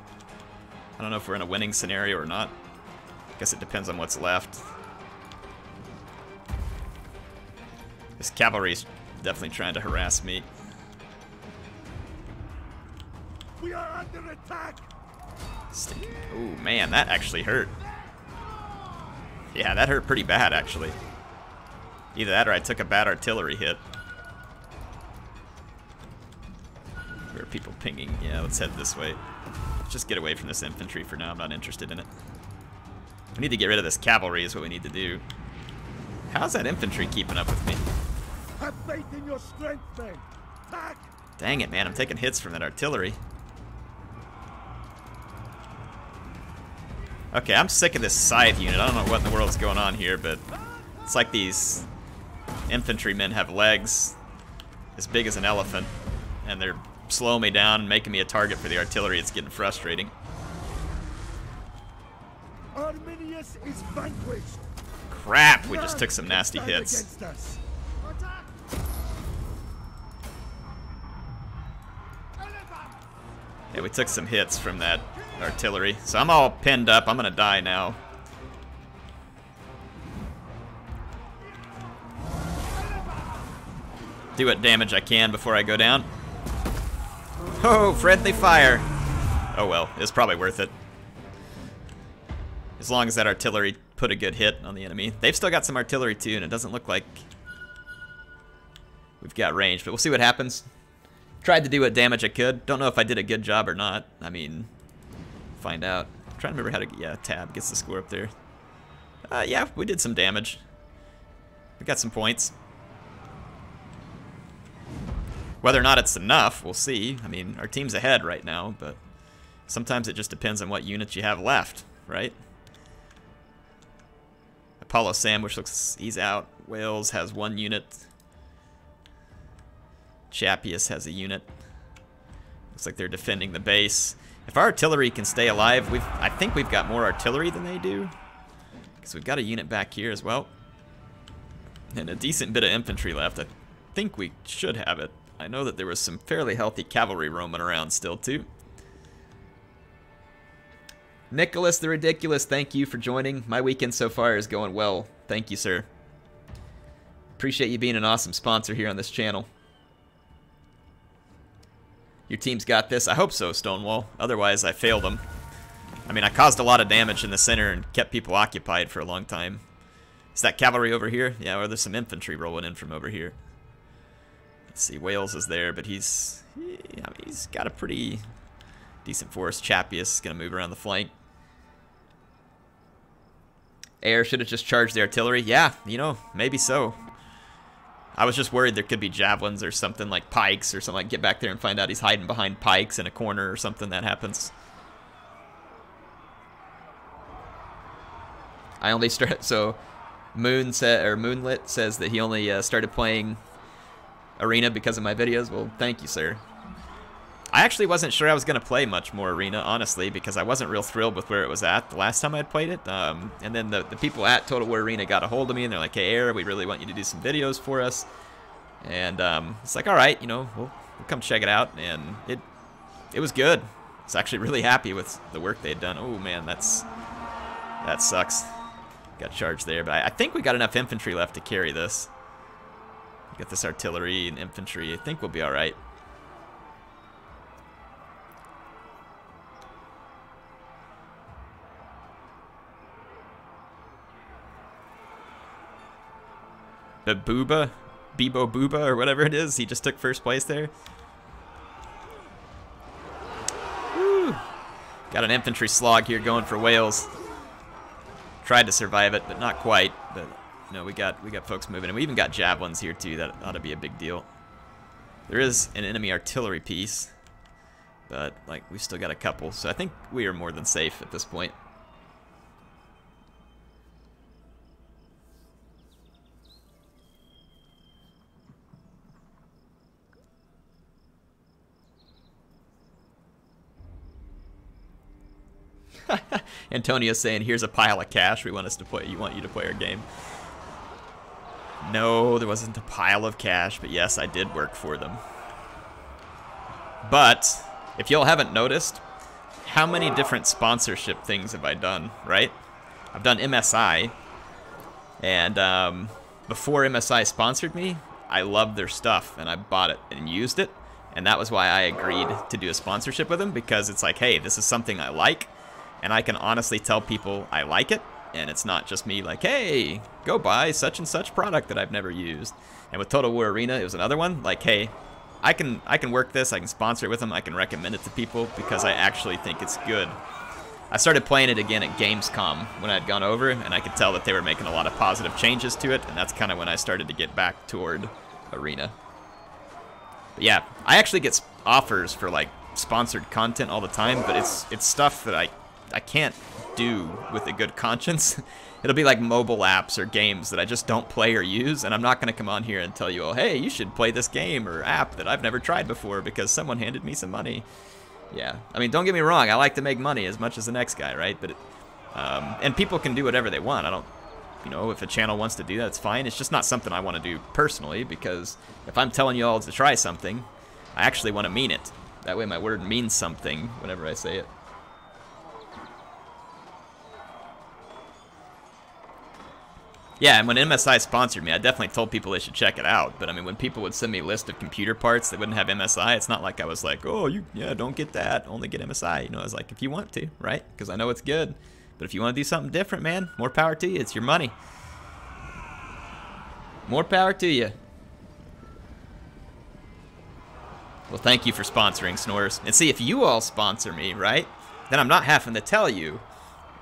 I don't know if we're in a winning scenario or not. I guess it depends on what's left. This cavalry's definitely trying to harass me. We are under attack. Oh man, that actually hurt. Yeah, that hurt pretty bad actually. Either that or I took a bad artillery hit. Where are people pinging? Yeah, let's head this way. Let's just get away from this infantry for now. I'm not interested in it. We need to get rid of this cavalry is what we need to do. How's that infantry keeping up with me? Have faith in your strength, men. Attack. Dang it, man. I'm taking hits from that artillery. Okay, I'm sick of this scythe unit. I don't know what in the world's going on here, but it's like these infantrymen have legs as big as an elephant, and they're slowing me down and making me a target for the artillery. It's getting frustrating. Arminius is vanquished. Crap, we just took some nasty hits. Yeah, we took some hits from that artillery. So I'm all pinned up. I'm gonna die now. Do what damage I can before I go down. Oh, friendly fire. Oh well, it's probably worth it. As long as that artillery put a good hit on the enemy. They've still got some artillery too, and it doesn't look like we've got range, but we'll see what happens. Tried to do what damage I could. Don't know if I did a good job or not. I mean, find out. I'm trying to remember how to, yeah, tab gets the score up there. Yeah, we did some damage. We got some points. Whether or not it's enough, we'll see. I mean, our team's ahead right now, but sometimes it just depends on what units you have left, right? Apollo Sandwich looks, he's out. Wales has 1 unit. Chapius has a unit. Looks like they're defending the base. If our artillery can stay alive, I think we've got more artillery than they do. Because we've got a unit back here as well. And a decent bit of infantry left. I think we should have it. I know that there was some fairly healthy cavalry roaming around still too. Nicholas the Ridiculous, thank you for joining. My weekend so far is going well. Thank you, sir. Appreciate you being an awesome sponsor here on this channel. Your team's got this? I hope so, Stonewall. Otherwise, I failed them. I mean, I caused a lot of damage in the center and kept people occupied for a long time. Is that cavalry over here? Yeah, or there's some infantry rolling in from over here. Let's see, Wales is there, but he's got a pretty decent force. Chapius is going to move around the flank. Air should have just charged the artillery. Yeah, you know, maybe so. I was just worried there could be javelins or something, like pikes or something. Like, get back there and find out he's hiding behind pikes in a corner or something. That happens. I only start, so Moonlit says that he only started playing Arena because of my videos. Well, thank you, sir. I actually wasn't sure I was going to play much more Arena, honestly, because I wasn't real thrilled with where it was at the last time I had played it. And then the people at Total War Arena got a hold of me, and they're like, hey, Air, we really want you to do some videos for us. And it's like, all right, you know, we'll come check it out. And it was good. I was actually really happy with the work they had done. Oh, man, that sucks. Got charged there, but I think we got enough infantry left to carry this. Got this artillery and infantry. I think we'll be all right. Booba, Bebo Booba, or whatever it is. He just took first place there. Woo. Got an infantry slog here going for Wales. Tried to survive it, but not quite. But no, we got folks moving, and we even got javelins here too. That ought to be a big deal. There is an enemy artillery piece, but like we still got a couple, so I think we are more than safe at this point. Antonio's saying, "Here's a pile of cash. We want us to play. You want you to play our game." No, there wasn't a pile of cash, but yes, I did work for them. But if y'all haven't noticed, how many different sponsorship things have I done? Right? I've done MSI, and before MSI sponsored me, I loved their stuff and I bought it and used it, and that was why I agreed to do a sponsorship with them, because it's like, hey, this is something I like. And I can honestly tell people I like it, and it's not just me like, hey, go buy such and such product that I've never used. And with Total War Arena, it was another one, like, hey, I can work this, I can sponsor it with them, I can recommend it to people because I actually think it's good. I started playing it again at Gamescom when I'd gone over, and I could tell that they were making a lot of positive changes to it, and that's kind of when I started to get back toward Arena. But yeah, I actually get offers for like sponsored content all the time, but it's stuff that I can't do with a good conscience. It'll be like mobile apps or games that I just don't play or use, and I'm not going to come on here and tell you, oh, hey, you should play this game or app that I've never tried before because someone handed me some money. Yeah, I mean, don't get me wrong, I like to make money as much as the next guy, right? But and people can do whatever they want. I don't, you know, if a channel wants to do that, it's fine. It's just not something I want to do personally, because if I'm telling you all to try something, I actually want to mean it. That way my word means something whenever I say it. Yeah, and when MSI sponsored me, I definitely told people they should check it out. But I mean, when people would send me a list of computer parts that wouldn't have MSI, it's not like I was like, oh, yeah, don't get that, only get MSI. You know, I was like, if you want to, right? Because I know it's good. But if you want to do something different, man, more power to you. It's your money. More power to you. Well, thank you for sponsoring, Snores. And see, if you all sponsor me, right, then I'm not having to tell you,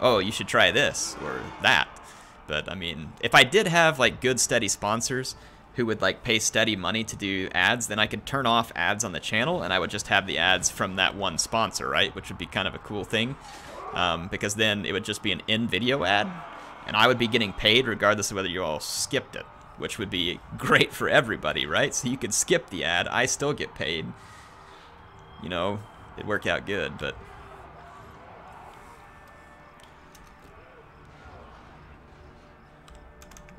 oh, you should try this or that. But I mean, if I did have like good steady sponsors who would like pay steady money to do ads, then I could turn off ads on the channel and I would just have the ads from that one sponsor, right? Which would be kind of a cool thing, because then it would just be an in-video ad and I would be getting paid regardless of whether you all skipped it, which would be great for everybody, right? So you could skip the ad, I still get paid. You know, it'd work out good, but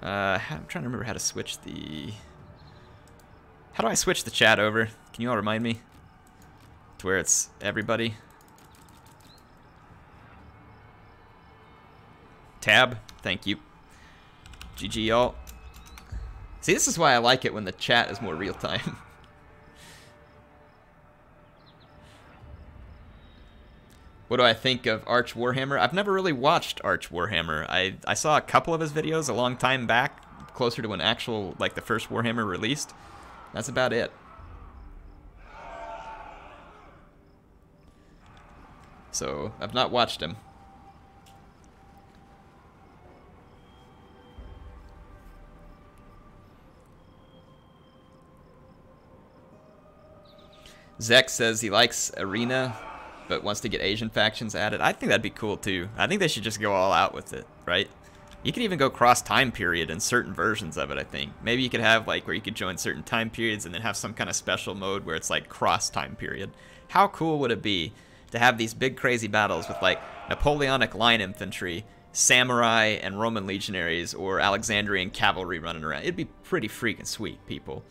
I'm trying to remember how to switch the... How do I switch the chat over? Can you all remind me? To where it's everybody? Tab. Thank you. GG, y'all. See, this is why I like it when the chat is more real-time. What do I think of Arch Warhammer? I've never really watched Arch Warhammer. I saw a couple of his videos a long time back, closer to when actual, like, the first Warhammer released. That's about it. So, I've not watched him. Zek says he likes Arena, but wants to get Asian factions added. I think that'd be cool too. I think they should just go all out with it, right? You could even go cross time period in certain versions of it, I think. Maybe you could have like where you could join certain time periods and then have some kind of special mode where it's like cross time period. How cool would it be to have these big crazy battles with like Napoleonic line infantry, samurai and Roman legionaries, or Alexandrian cavalry running around? It'd be pretty freaking sweet, people.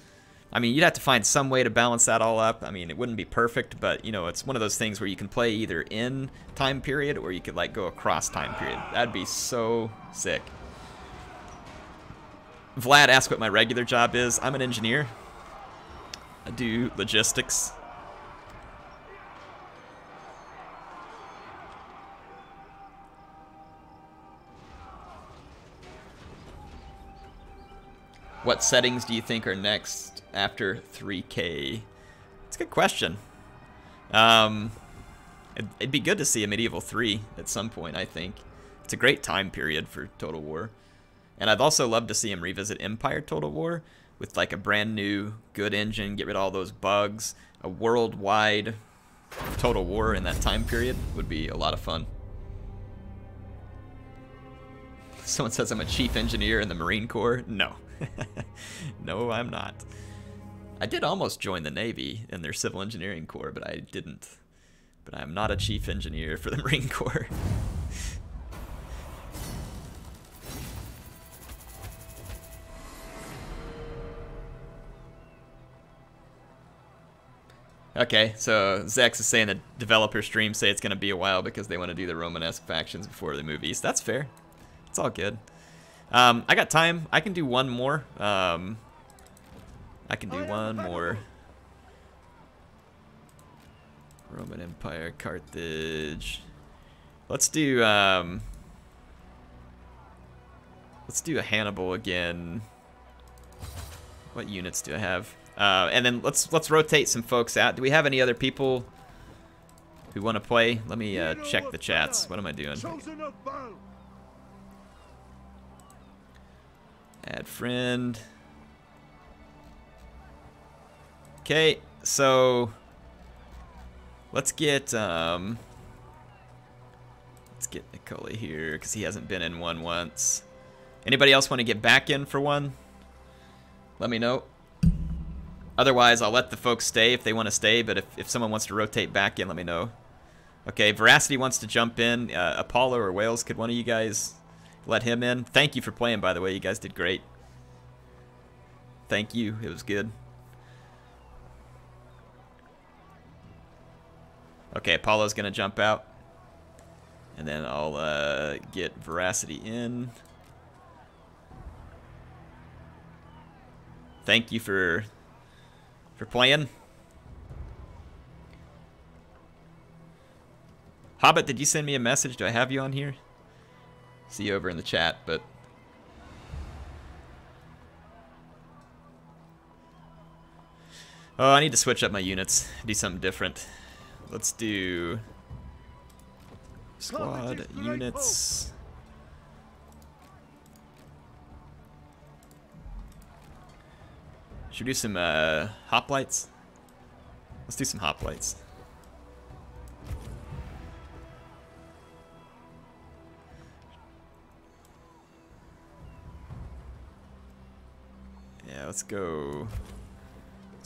I mean, you'd have to find some way to balance that all up. I mean, it wouldn't be perfect, but, you know, it's one of those things where you can play either in time period or you could, like, go across time period. That'd be so sick. Vlad asked what my regular job is. I'm an engineer. I do logistics. What settings do you think are next after 3K? It's a good question. It'd be good to see a Medieval 3 at some point, I think. It's a great time period for Total War. And I'd also love to see him revisit Empire Total War with like a brand new good engine, get rid of all those bugs. A worldwide Total War in that time period would be a lot of fun. Someone says I'm a chief engineer in the Marine Corps. No. No, I'm not. I did almost join the Navy in their Civil Engineering Corps, but I didn't. But I'm not a chief engineer for the Marine Corps. Okay, so Zex is saying the developer streams say it's going to be a while because they want to do the Romanesque factions before the movies. That's fair. It's all good. I got time. I can do one more. I can do one more. Roman Empire, Carthage. Let's do a Hannibal again. What units do I have? And then let's rotate some folks out. Do we have any other people who want to play? Let me check the chats. What am I doing? Add friend. Okay, so let's get Nicole here because he hasn't been in one once. Anybody else want to get back in for one? Let me know. Otherwise, I'll let the folks stay if they want to stay, but if someone wants to rotate back in, let me know. Okay, Veracity wants to jump in. Apollo or Wales, could one of you guys let him in? Thank you for playing, by the way. You guys did great. Thank you. It was good. Okay, Apollo's going to jump out. And then I'll get Veracity in. Thank you for playing. Hobbit, did you send me a message? Do I have you on here? See you over in the chat, but... Oh, I need to switch up my units. Do something different. Let's do... Squad units. Should we do some hoplites? Let's do some hoplites. Yeah, let's go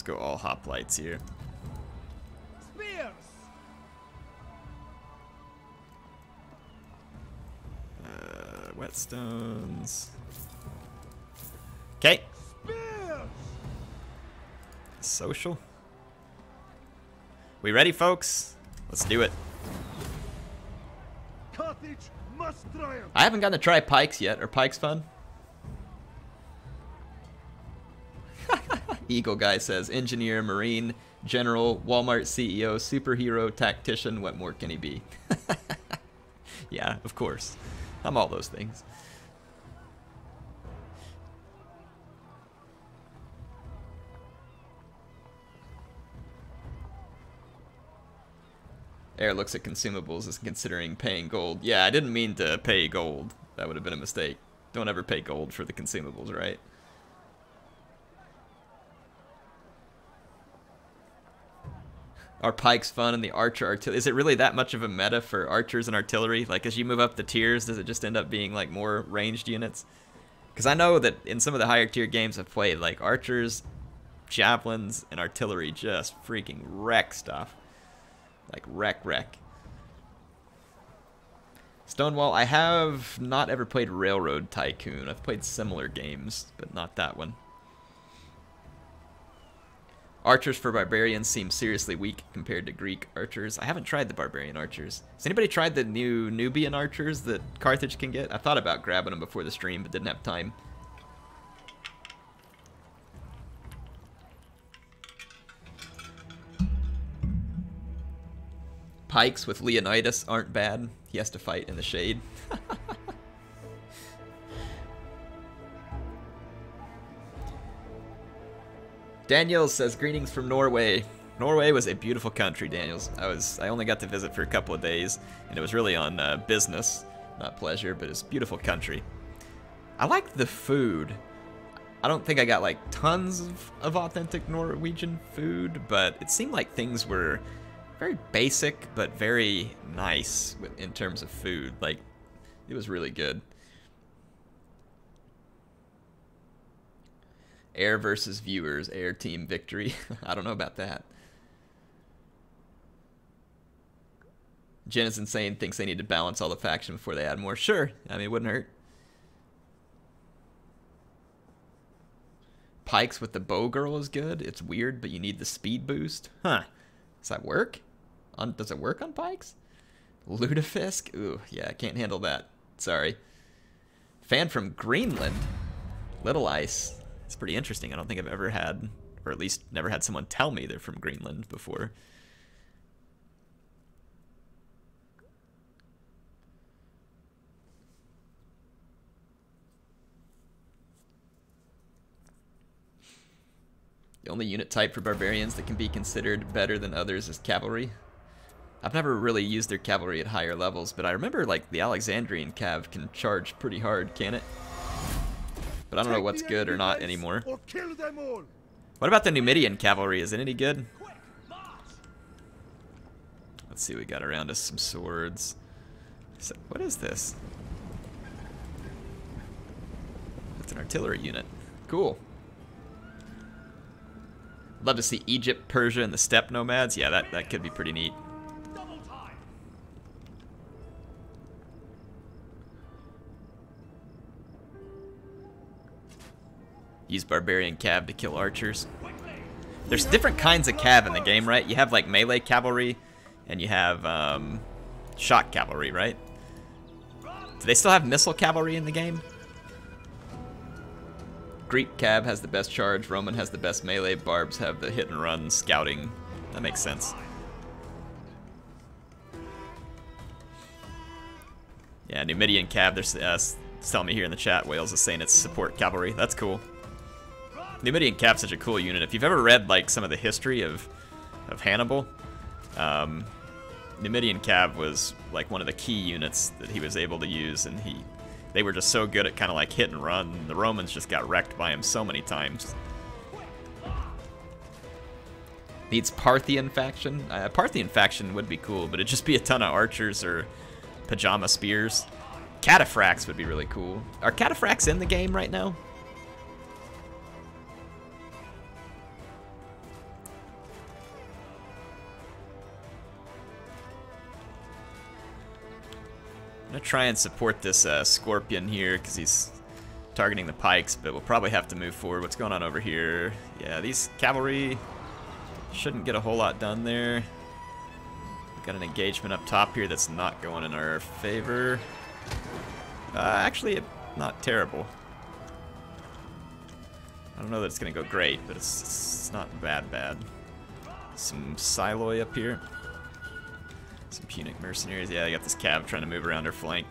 all hoplites here. Spears. Whetstones. Okay. Spears. Social. We ready, folks? Let's do it. Carthage must triumph. I haven't gotten to try pikes yet. Are pikes fun? Eagle guy says, engineer, marine, general, Walmart CEO, superhero, tactician, what more can he be? Yeah, of course. I'm all those things. Air looks at consumables as considering paying gold. Yeah, I didn't mean to pay gold. That would have been a mistake. Don't ever pay gold for the consumables, right? Are pikes fun and the archer artillery? Is it really that much of a meta for archers and artillery? Like, as you move up the tiers, does it just end up being, like, more ranged units? Because I know that in some of the higher tier games I've played, like, archers, javelins, and artillery just freaking wreck stuff. Like, wreck. Stonewall, I have not ever played Railroad Tycoon. I've played similar games, but not that one. Archers for barbarians seem seriously weak compared to Greek archers. I haven't tried the barbarian archers. Has anybody tried the new Nubian archers that Carthage can get? I thought about grabbing them before the stream, but didn't have time. Pikes with Leonidas aren't bad. He has to fight in the shade. Daniels says, greetings from Norway. Norway was a beautiful country, Daniels. I only got to visit for a couple of days, and it was really on business, not pleasure, but it's a beautiful country. I like the food. I don't think I got like tons of authentic Norwegian food, but it seemed like things were very basic, but very nice in terms of food. Like, it was really good. Air versus viewers, air team victory. I don't know about that. Jen is insane, thinks they need to balance all the faction before they add more. Sure, I mean, it wouldn't hurt. Pikes with the bow girl is good. It's weird, but you need the speed boost. Huh. Does that work? Does it work on Pikes? Lutefisk? Ooh, yeah, I can't handle that. Sorry. Fan from Greenland. Little Ice. It's pretty interesting. I don't think I've ever had, or at least never had someone tell me they're from Greenland before. The only unit type for barbarians that can be considered better than others is cavalry. I've never really used their cavalry at higher levels, but I remember like the Alexandrian cav can charge pretty hard, can it? But I don't know what's good or not anymore. What about the Numidian cavalry? Is it any good? Let's see, we got around us some swords. So, what is this? It's an artillery unit. Cool. Love to see Egypt, Persia, and the steppe nomads. Yeah, that could be pretty neat. Use barbarian cav to kill archers. There's different kinds of cav in the game, right? You have like melee cavalry, and you have shot cavalry, right? Do they still have missile cavalry in the game? Greek cav has the best charge, Roman has the best melee, barbs have the hit and run scouting. That makes sense. Yeah, Numidian cav, they're telling me here in the chat, Wales is saying it's support cavalry. That's cool. Numidian cav's such a cool unit. If you've ever read like some of the history of Hannibal, Numidian cav was like one of the key units that he was able to use, and they were just so good at kind of like hit and run. The Romans just got wrecked by him so many times. Needs Parthian faction. Parthian faction would be cool, but it'd just be a ton of archers or pajama spears. Cataphracts would be really cool. Are cataphracts in the game right now? I'm going to try and support this Scorpion here because he's targeting the pikes, but we'll probably have to move forward. What's going on over here? Yeah, these cavalry shouldn't get a whole lot done there. We've got an engagement up top here that's not going in our favor. Actually, not terrible. I don't know that it's going to go great, but it's not bad. Some Siloi up here. Some Punic mercenaries. Yeah, I got this cav trying to move around our flank.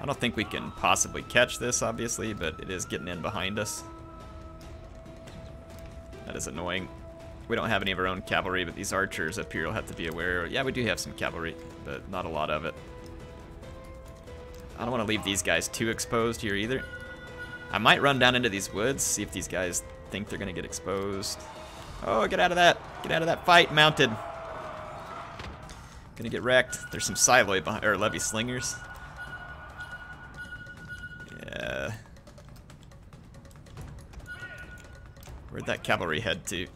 I don't think we can possibly catch this, obviously, but it is getting in behind us. That is annoying. We don't have any of our own cavalry, but these archers up here will have to be aware. Yeah, we do have some cavalry, but not a lot of it. I don't want to leave these guys too exposed here either. I might run down into these woods, see if these guys think they're gonna get exposed. Oh, get out of that! Get out of that fight, mounted. Gonna get wrecked. There's some Siloi behind, or levy slingers. Yeah. Where'd that cavalry head to?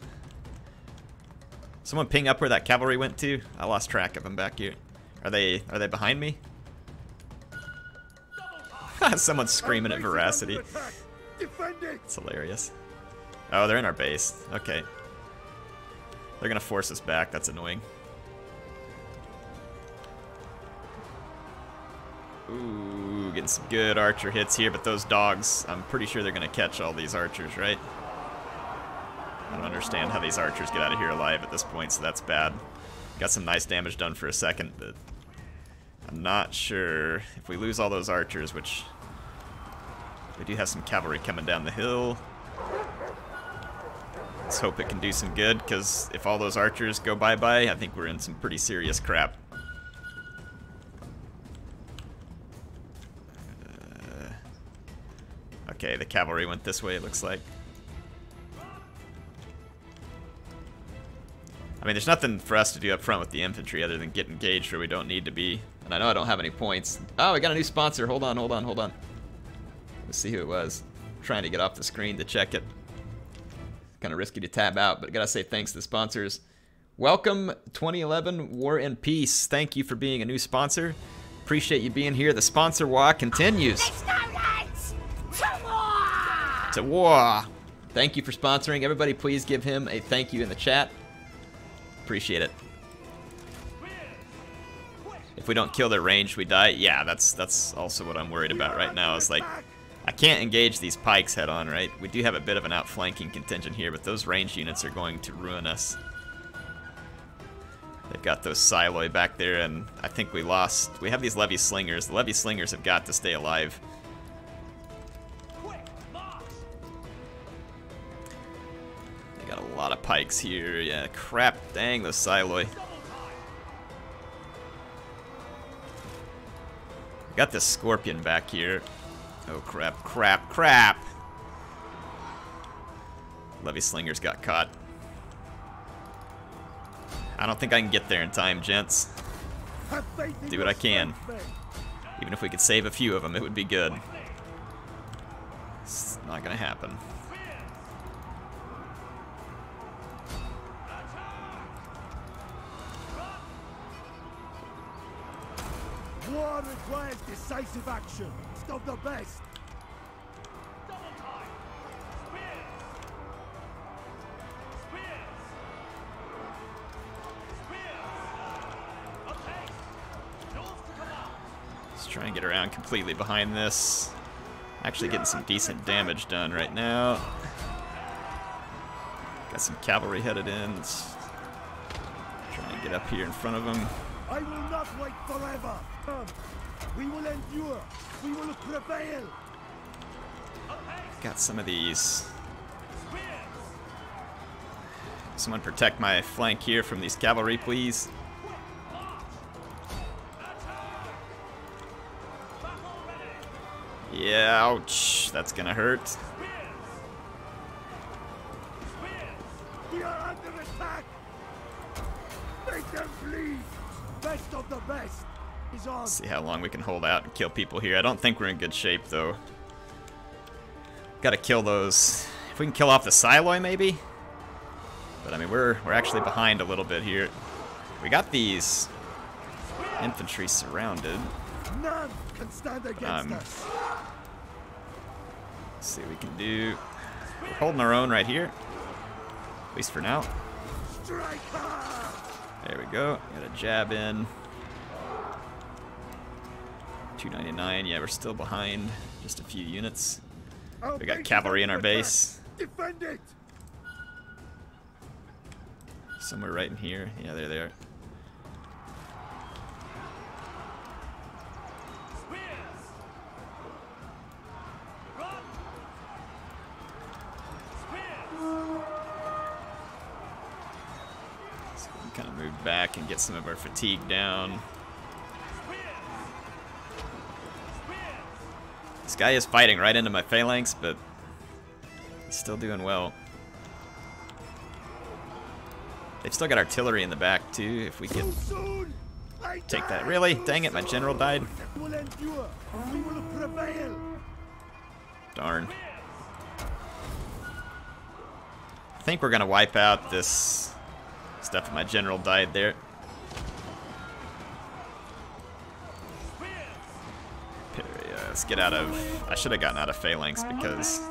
Someone ping up where that cavalry went to? I lost track of them back here. Are they behind me? Someone's screaming at Veracity. It's hilarious. Oh, they're in our base. Okay. They're gonna force us back. That's annoying. Ooh, getting some good archer hits here, but those dogs, I'm pretty sure they're gonna catch all these archers, right? I don't understand how these archers get out of here alive at this point, so that's bad. Got some nice damage done for a second, but I'm not sure if we lose all those archers, which We do have some cavalry coming down the hill. Let's hope it can do some good, because if all those archers go bye-bye, I think we're in some pretty serious crap. Okay, the cavalry went this way, it looks like. I mean, there's nothing for us to do up front with the infantry other than get engaged where we don't need to be. And I know I don't have any points. Oh, we got a new sponsor. Hold on, hold on, hold on. Let's see who it was. I'm trying to get off the screen to check it. Kind of risky to tab out, but I gotta say thanks to the sponsors. Welcome 2011 War and Peace. Thank you for being a new sponsor. Appreciate you being here. The sponsor war continues. Let's go, lads! To war! To war. Thank you for sponsoring. Everybody please give him a thank you in the chat. Appreciate it. If we don't kill their range, we die. Yeah, that's also what I'm worried about right now. Is like, I can't engage these pikes head on, right? We do have a bit of an outflanking contingent here, but those range units are going to ruin us. They've got those Siloi back there, and I think we lost. We have these Levy Slingers. The Levy Slingers have got to stay alive. They got a lot of pikes here. Yeah, crap. Dang, those Siloi. Got this Scorpion back here. Oh, crap, crap, crap! Levy Slingers got caught. I don't think I can get there in time, gents. Do what I can. Even if we could save a few of them, it would be good. It's not gonna happen. War requires decisive action. Stop the best. Let's try and get around completely behind this. Actually getting some decent damage done right now. Got some cavalry headed in. Let's try and get up here in front of them. I will not wait forever. Come. We will endure. We will prevail. Got some of these. Someone protect my flank here from these cavalry, please. Yeah, ouch. That's gonna hurt. We are under attack. Make them flee. Best of the best is on. Let's see how long we can hold out and kill people here. I don't think we're in good shape, though. Gotta kill those. If we can kill off the Siloi, maybe? But, I mean, we're actually behind a little bit here. We got these infantry surrounded. None can stand against us. Let's see what we can do. We're holding our own right here. At least for now. Striker! There we go. Got a jab in. 299. Yeah, we're still behind. Just a few units. We got cavalry in our base. Defend it! Somewhere right in here. Yeah, there they are. So we can kind of move back and get some of our fatigue down. This guy is fighting right into my phalanx, but he's still doing well. They've still got artillery in the back, too, if we could take that. Really? Dang it, my general died. Darn. I think we're going to wipe out this stuff if my general died there. Let's get out of... I should have gotten out of phalanx because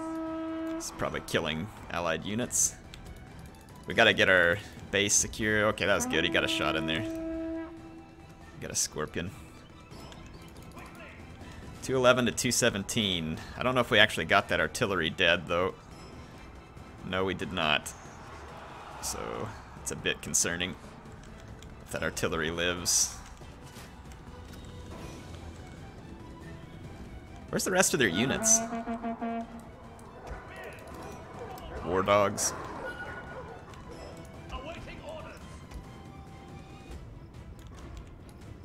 it's probably killing allied units. We got to get our base secure. Okay, that was good. He got a shot in there. Got a Scorpion. 211 to 217. I don't know if we actually got that artillery dead, though. No, we did not. So, it's a bit concerning if that artillery lives. Where's the rest of their units? War dogs. Awaiting orders.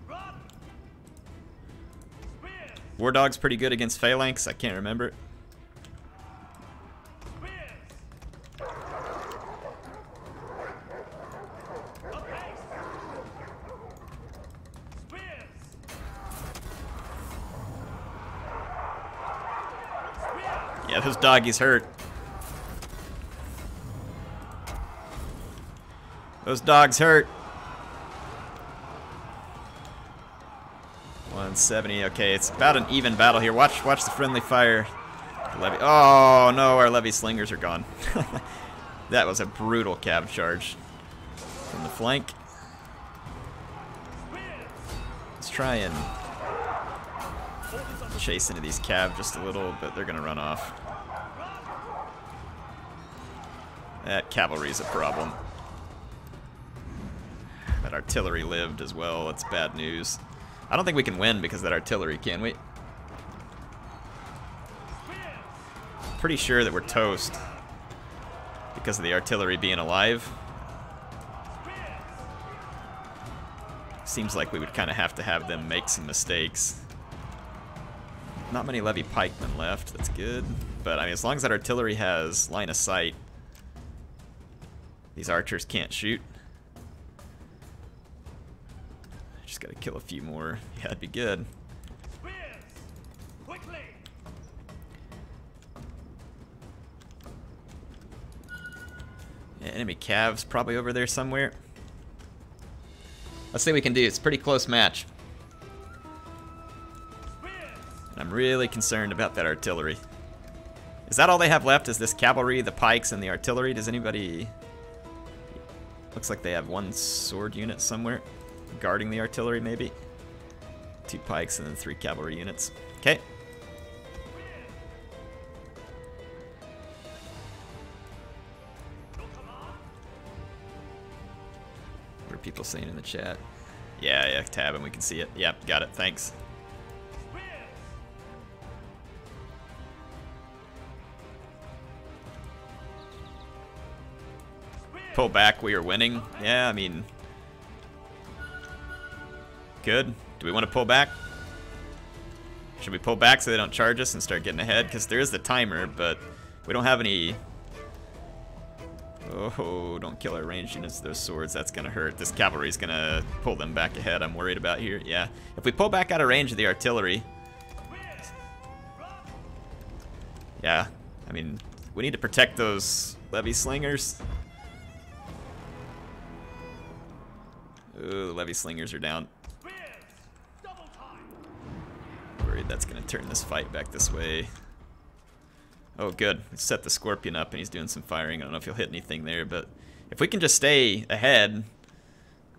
Run. Spears. War dog's pretty good against phalanx. I can't remember. Spears. Apace. Spears. Yeah, those doggies hurt. Those dogs hurt. 170. Okay, it's about an even battle here. Watch the friendly fire. Levy. Oh no, our levy slingers are gone. That was a brutal cav charge from the flank. Let's try and chase into these cav just a little, but they're gonna run off. That cavalry's a problem. That artillery lived as well. That's bad news. I don't think we can win because of that artillery, can we? Pretty sure that we're toast because of the artillery being alive. Seems like we would kind of have to have them make some mistakes. Not many levy pikemen left. That's good. But I mean, as long as that artillery has line of sight, these archers can't shoot. Just gotta kill a few more. Yeah, that'd be good. Quickly. Yeah, enemy cavs probably over there somewhere. Let's see what we can do. It's a pretty close match. And I'm really concerned about that artillery. Is that all they have left? Is this cavalry, the pikes, and the artillery? Does anybody... Looks like they have one sword unit somewhere. Guarding the artillery, maybe. 2 pikes and then 3 cavalry units. Okay. What are people saying in the chat? Yeah, tab and we can see it. Yep, got it. Thanks. Pull back, we are winning. Yeah, I mean... Good. Do we want to pull back? Should we pull back so they don't charge us and start getting ahead? Because there is the timer, but we don't have any... Oh, don't kill our ranged units, those swords. That's going to hurt. This cavalry's going to pull them back ahead. I'm worried about here. Yeah. If we pull back out of range of the artillery... Yeah. I mean, we need to protect those levy slingers. Ooh, the levy slingers are down. Worried that's going to turn this fight back this way. Oh, good. Let's set the Scorpion up, and he's doing some firing. I don't know if he'll hit anything there, but if we can just stay ahead.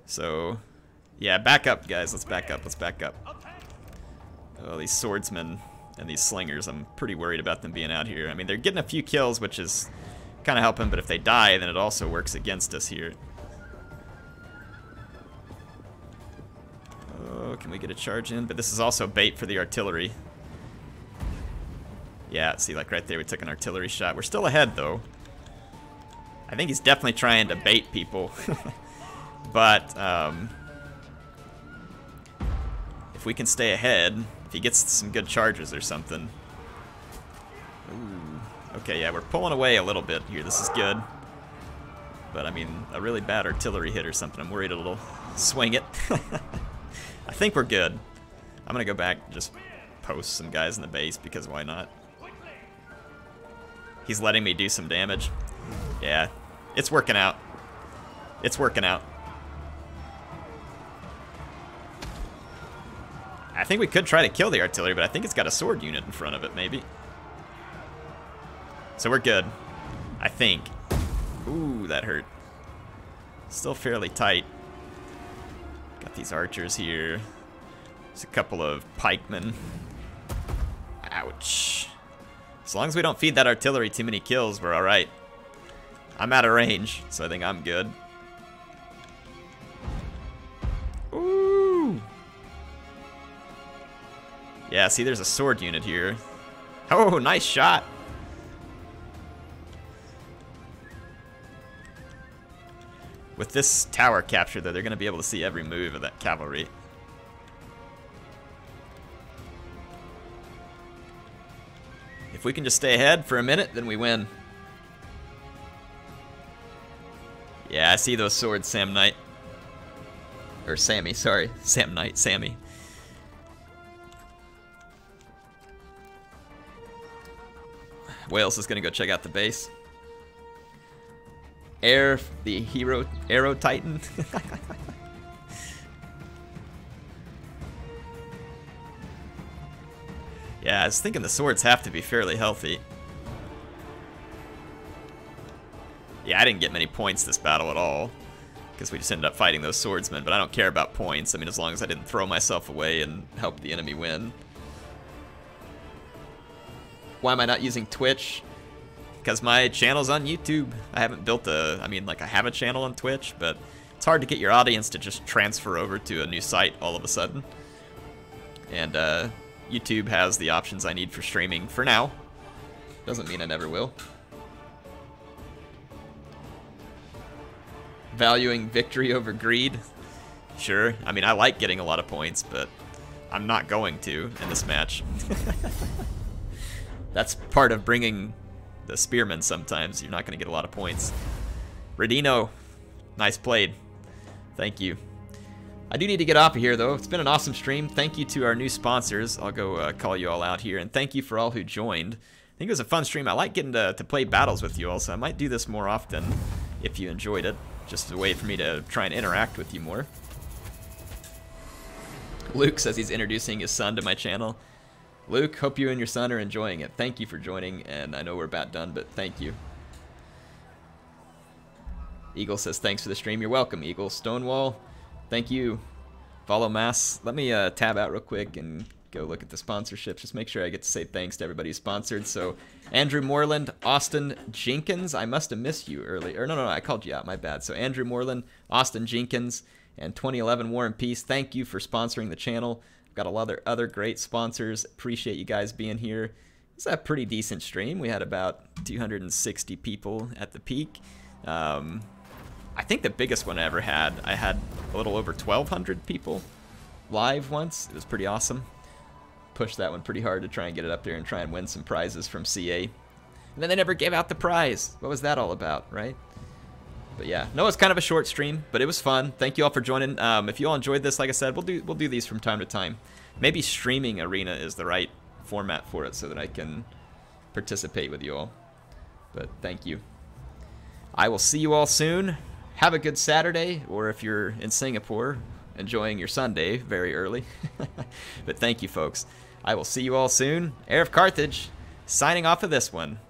So, yeah, back up, guys. Let's back up. Let's back up. Oh, these swordsmen and these slingers, I'm pretty worried about them being out here. I mean, they're getting a few kills, which is kind of helping, but if they die, then it also works against us here. Oh, can we get a charge in? But this is also bait for the artillery. Yeah, see, like right there, we took an artillery shot. We're still ahead, though. I think he's definitely trying to bait people. But, if we can stay ahead, if he gets some good charges or something. Ooh. Okay, yeah, we're pulling away a little bit here. This is good. But, I mean, a really bad artillery hit or something. I'm worried it'll swing it. I think we're good. I'm gonna go back and just post some guys in the base because why not? He's letting me do some damage. Yeah, it's working out. It's working out. I think we could try to kill the artillery, but I think it's got a sword unit in front of it, maybe. So we're good. I think. Ooh, that hurt. Still fairly tight. Got these archers here. There's a couple of pikemen. Ouch. As long as we don't feed that artillery too many kills, we're alright. I'm out of range, so I think I'm good. Ooh. Yeah, see, there's a sword unit here. Oh, nice shot. With this tower capture, though, they're going to be able to see every move of that cavalry. If we can just stay ahead for a minute, then we win. Yeah, I see those swords, Sam Knight. Or Sammy, sorry. Sam Knight, Sammy. Wales is going to go check out the base. Air, the hero, Arrow Titan. Yeah, I was thinking the swords have to be fairly healthy. Yeah, I didn't get many points this battle at all, because we just ended up fighting those swordsmen, but I don't care about points. I mean, as long as I didn't throw myself away and help the enemy win. Why am I not using Twitch? Because my channel's on YouTube. I haven't built a, I mean, like, I have a channel on Twitch, but it's hard to get your audience to just transfer over to a new site all of a sudden. And YouTube has the options I need for streaming for now. Doesn't mean I never will. Valuing victory over greed. Sure. I mean, I like getting a lot of points, but I'm not going to in this match. That's part of bringing the spearmen sometimes. You're not going to get a lot of points. Redino, nice played. Thank you. I do need to get off of here, though. It's been an awesome stream. Thank you to our new sponsors. I'll go call you all out here. And thank you for all who joined. I think it was a fun stream. I like getting to play battles with you all, so I might do this more often if you enjoyed it. Just a way for me to try and interact with you more. Luke says he's introducing his son to my channel. Luke, hope you and your son are enjoying it. Thank you for joining, and I know we're about done, but thank you. Eagle says, thanks for the stream. You're welcome, Eagle. Stonewall, thank you. Follow Mass. Let me tab out real quick and go look at the sponsorships. Just make sure I get to say thanks to everybody who's sponsored. So, Andrew Moreland, Austin Jenkins. I must have missed you earlier. No, I called you out. My bad. So, Andrew Moreland, Austin Jenkins, and 2011 War and Peace. Thank you for sponsoring the channel. Got a lot of other great sponsors. Appreciate you guys being here. It's a pretty decent stream. We had about 260 people at the peak. I think the biggest one I ever had, I had a little over 1,200 people live once. It was pretty awesome. Pushed that one pretty hard to try and get it up there and try and win some prizes from CA. And then they never gave out the prize. What was that all about, right? But yeah, no, it's kind of a short stream, but it was fun. Thank you all for joining. If you all enjoyed this, like I said, we'll do these from time to time. Maybe streaming Arena is the right format for it so that I can participate with you all. But thank you. I will see you all soon. Have a good Saturday, or if you're in Singapore, enjoying your Sunday very early. But thank you, folks. I will see you all soon. HeirofCarthage, signing off of this one.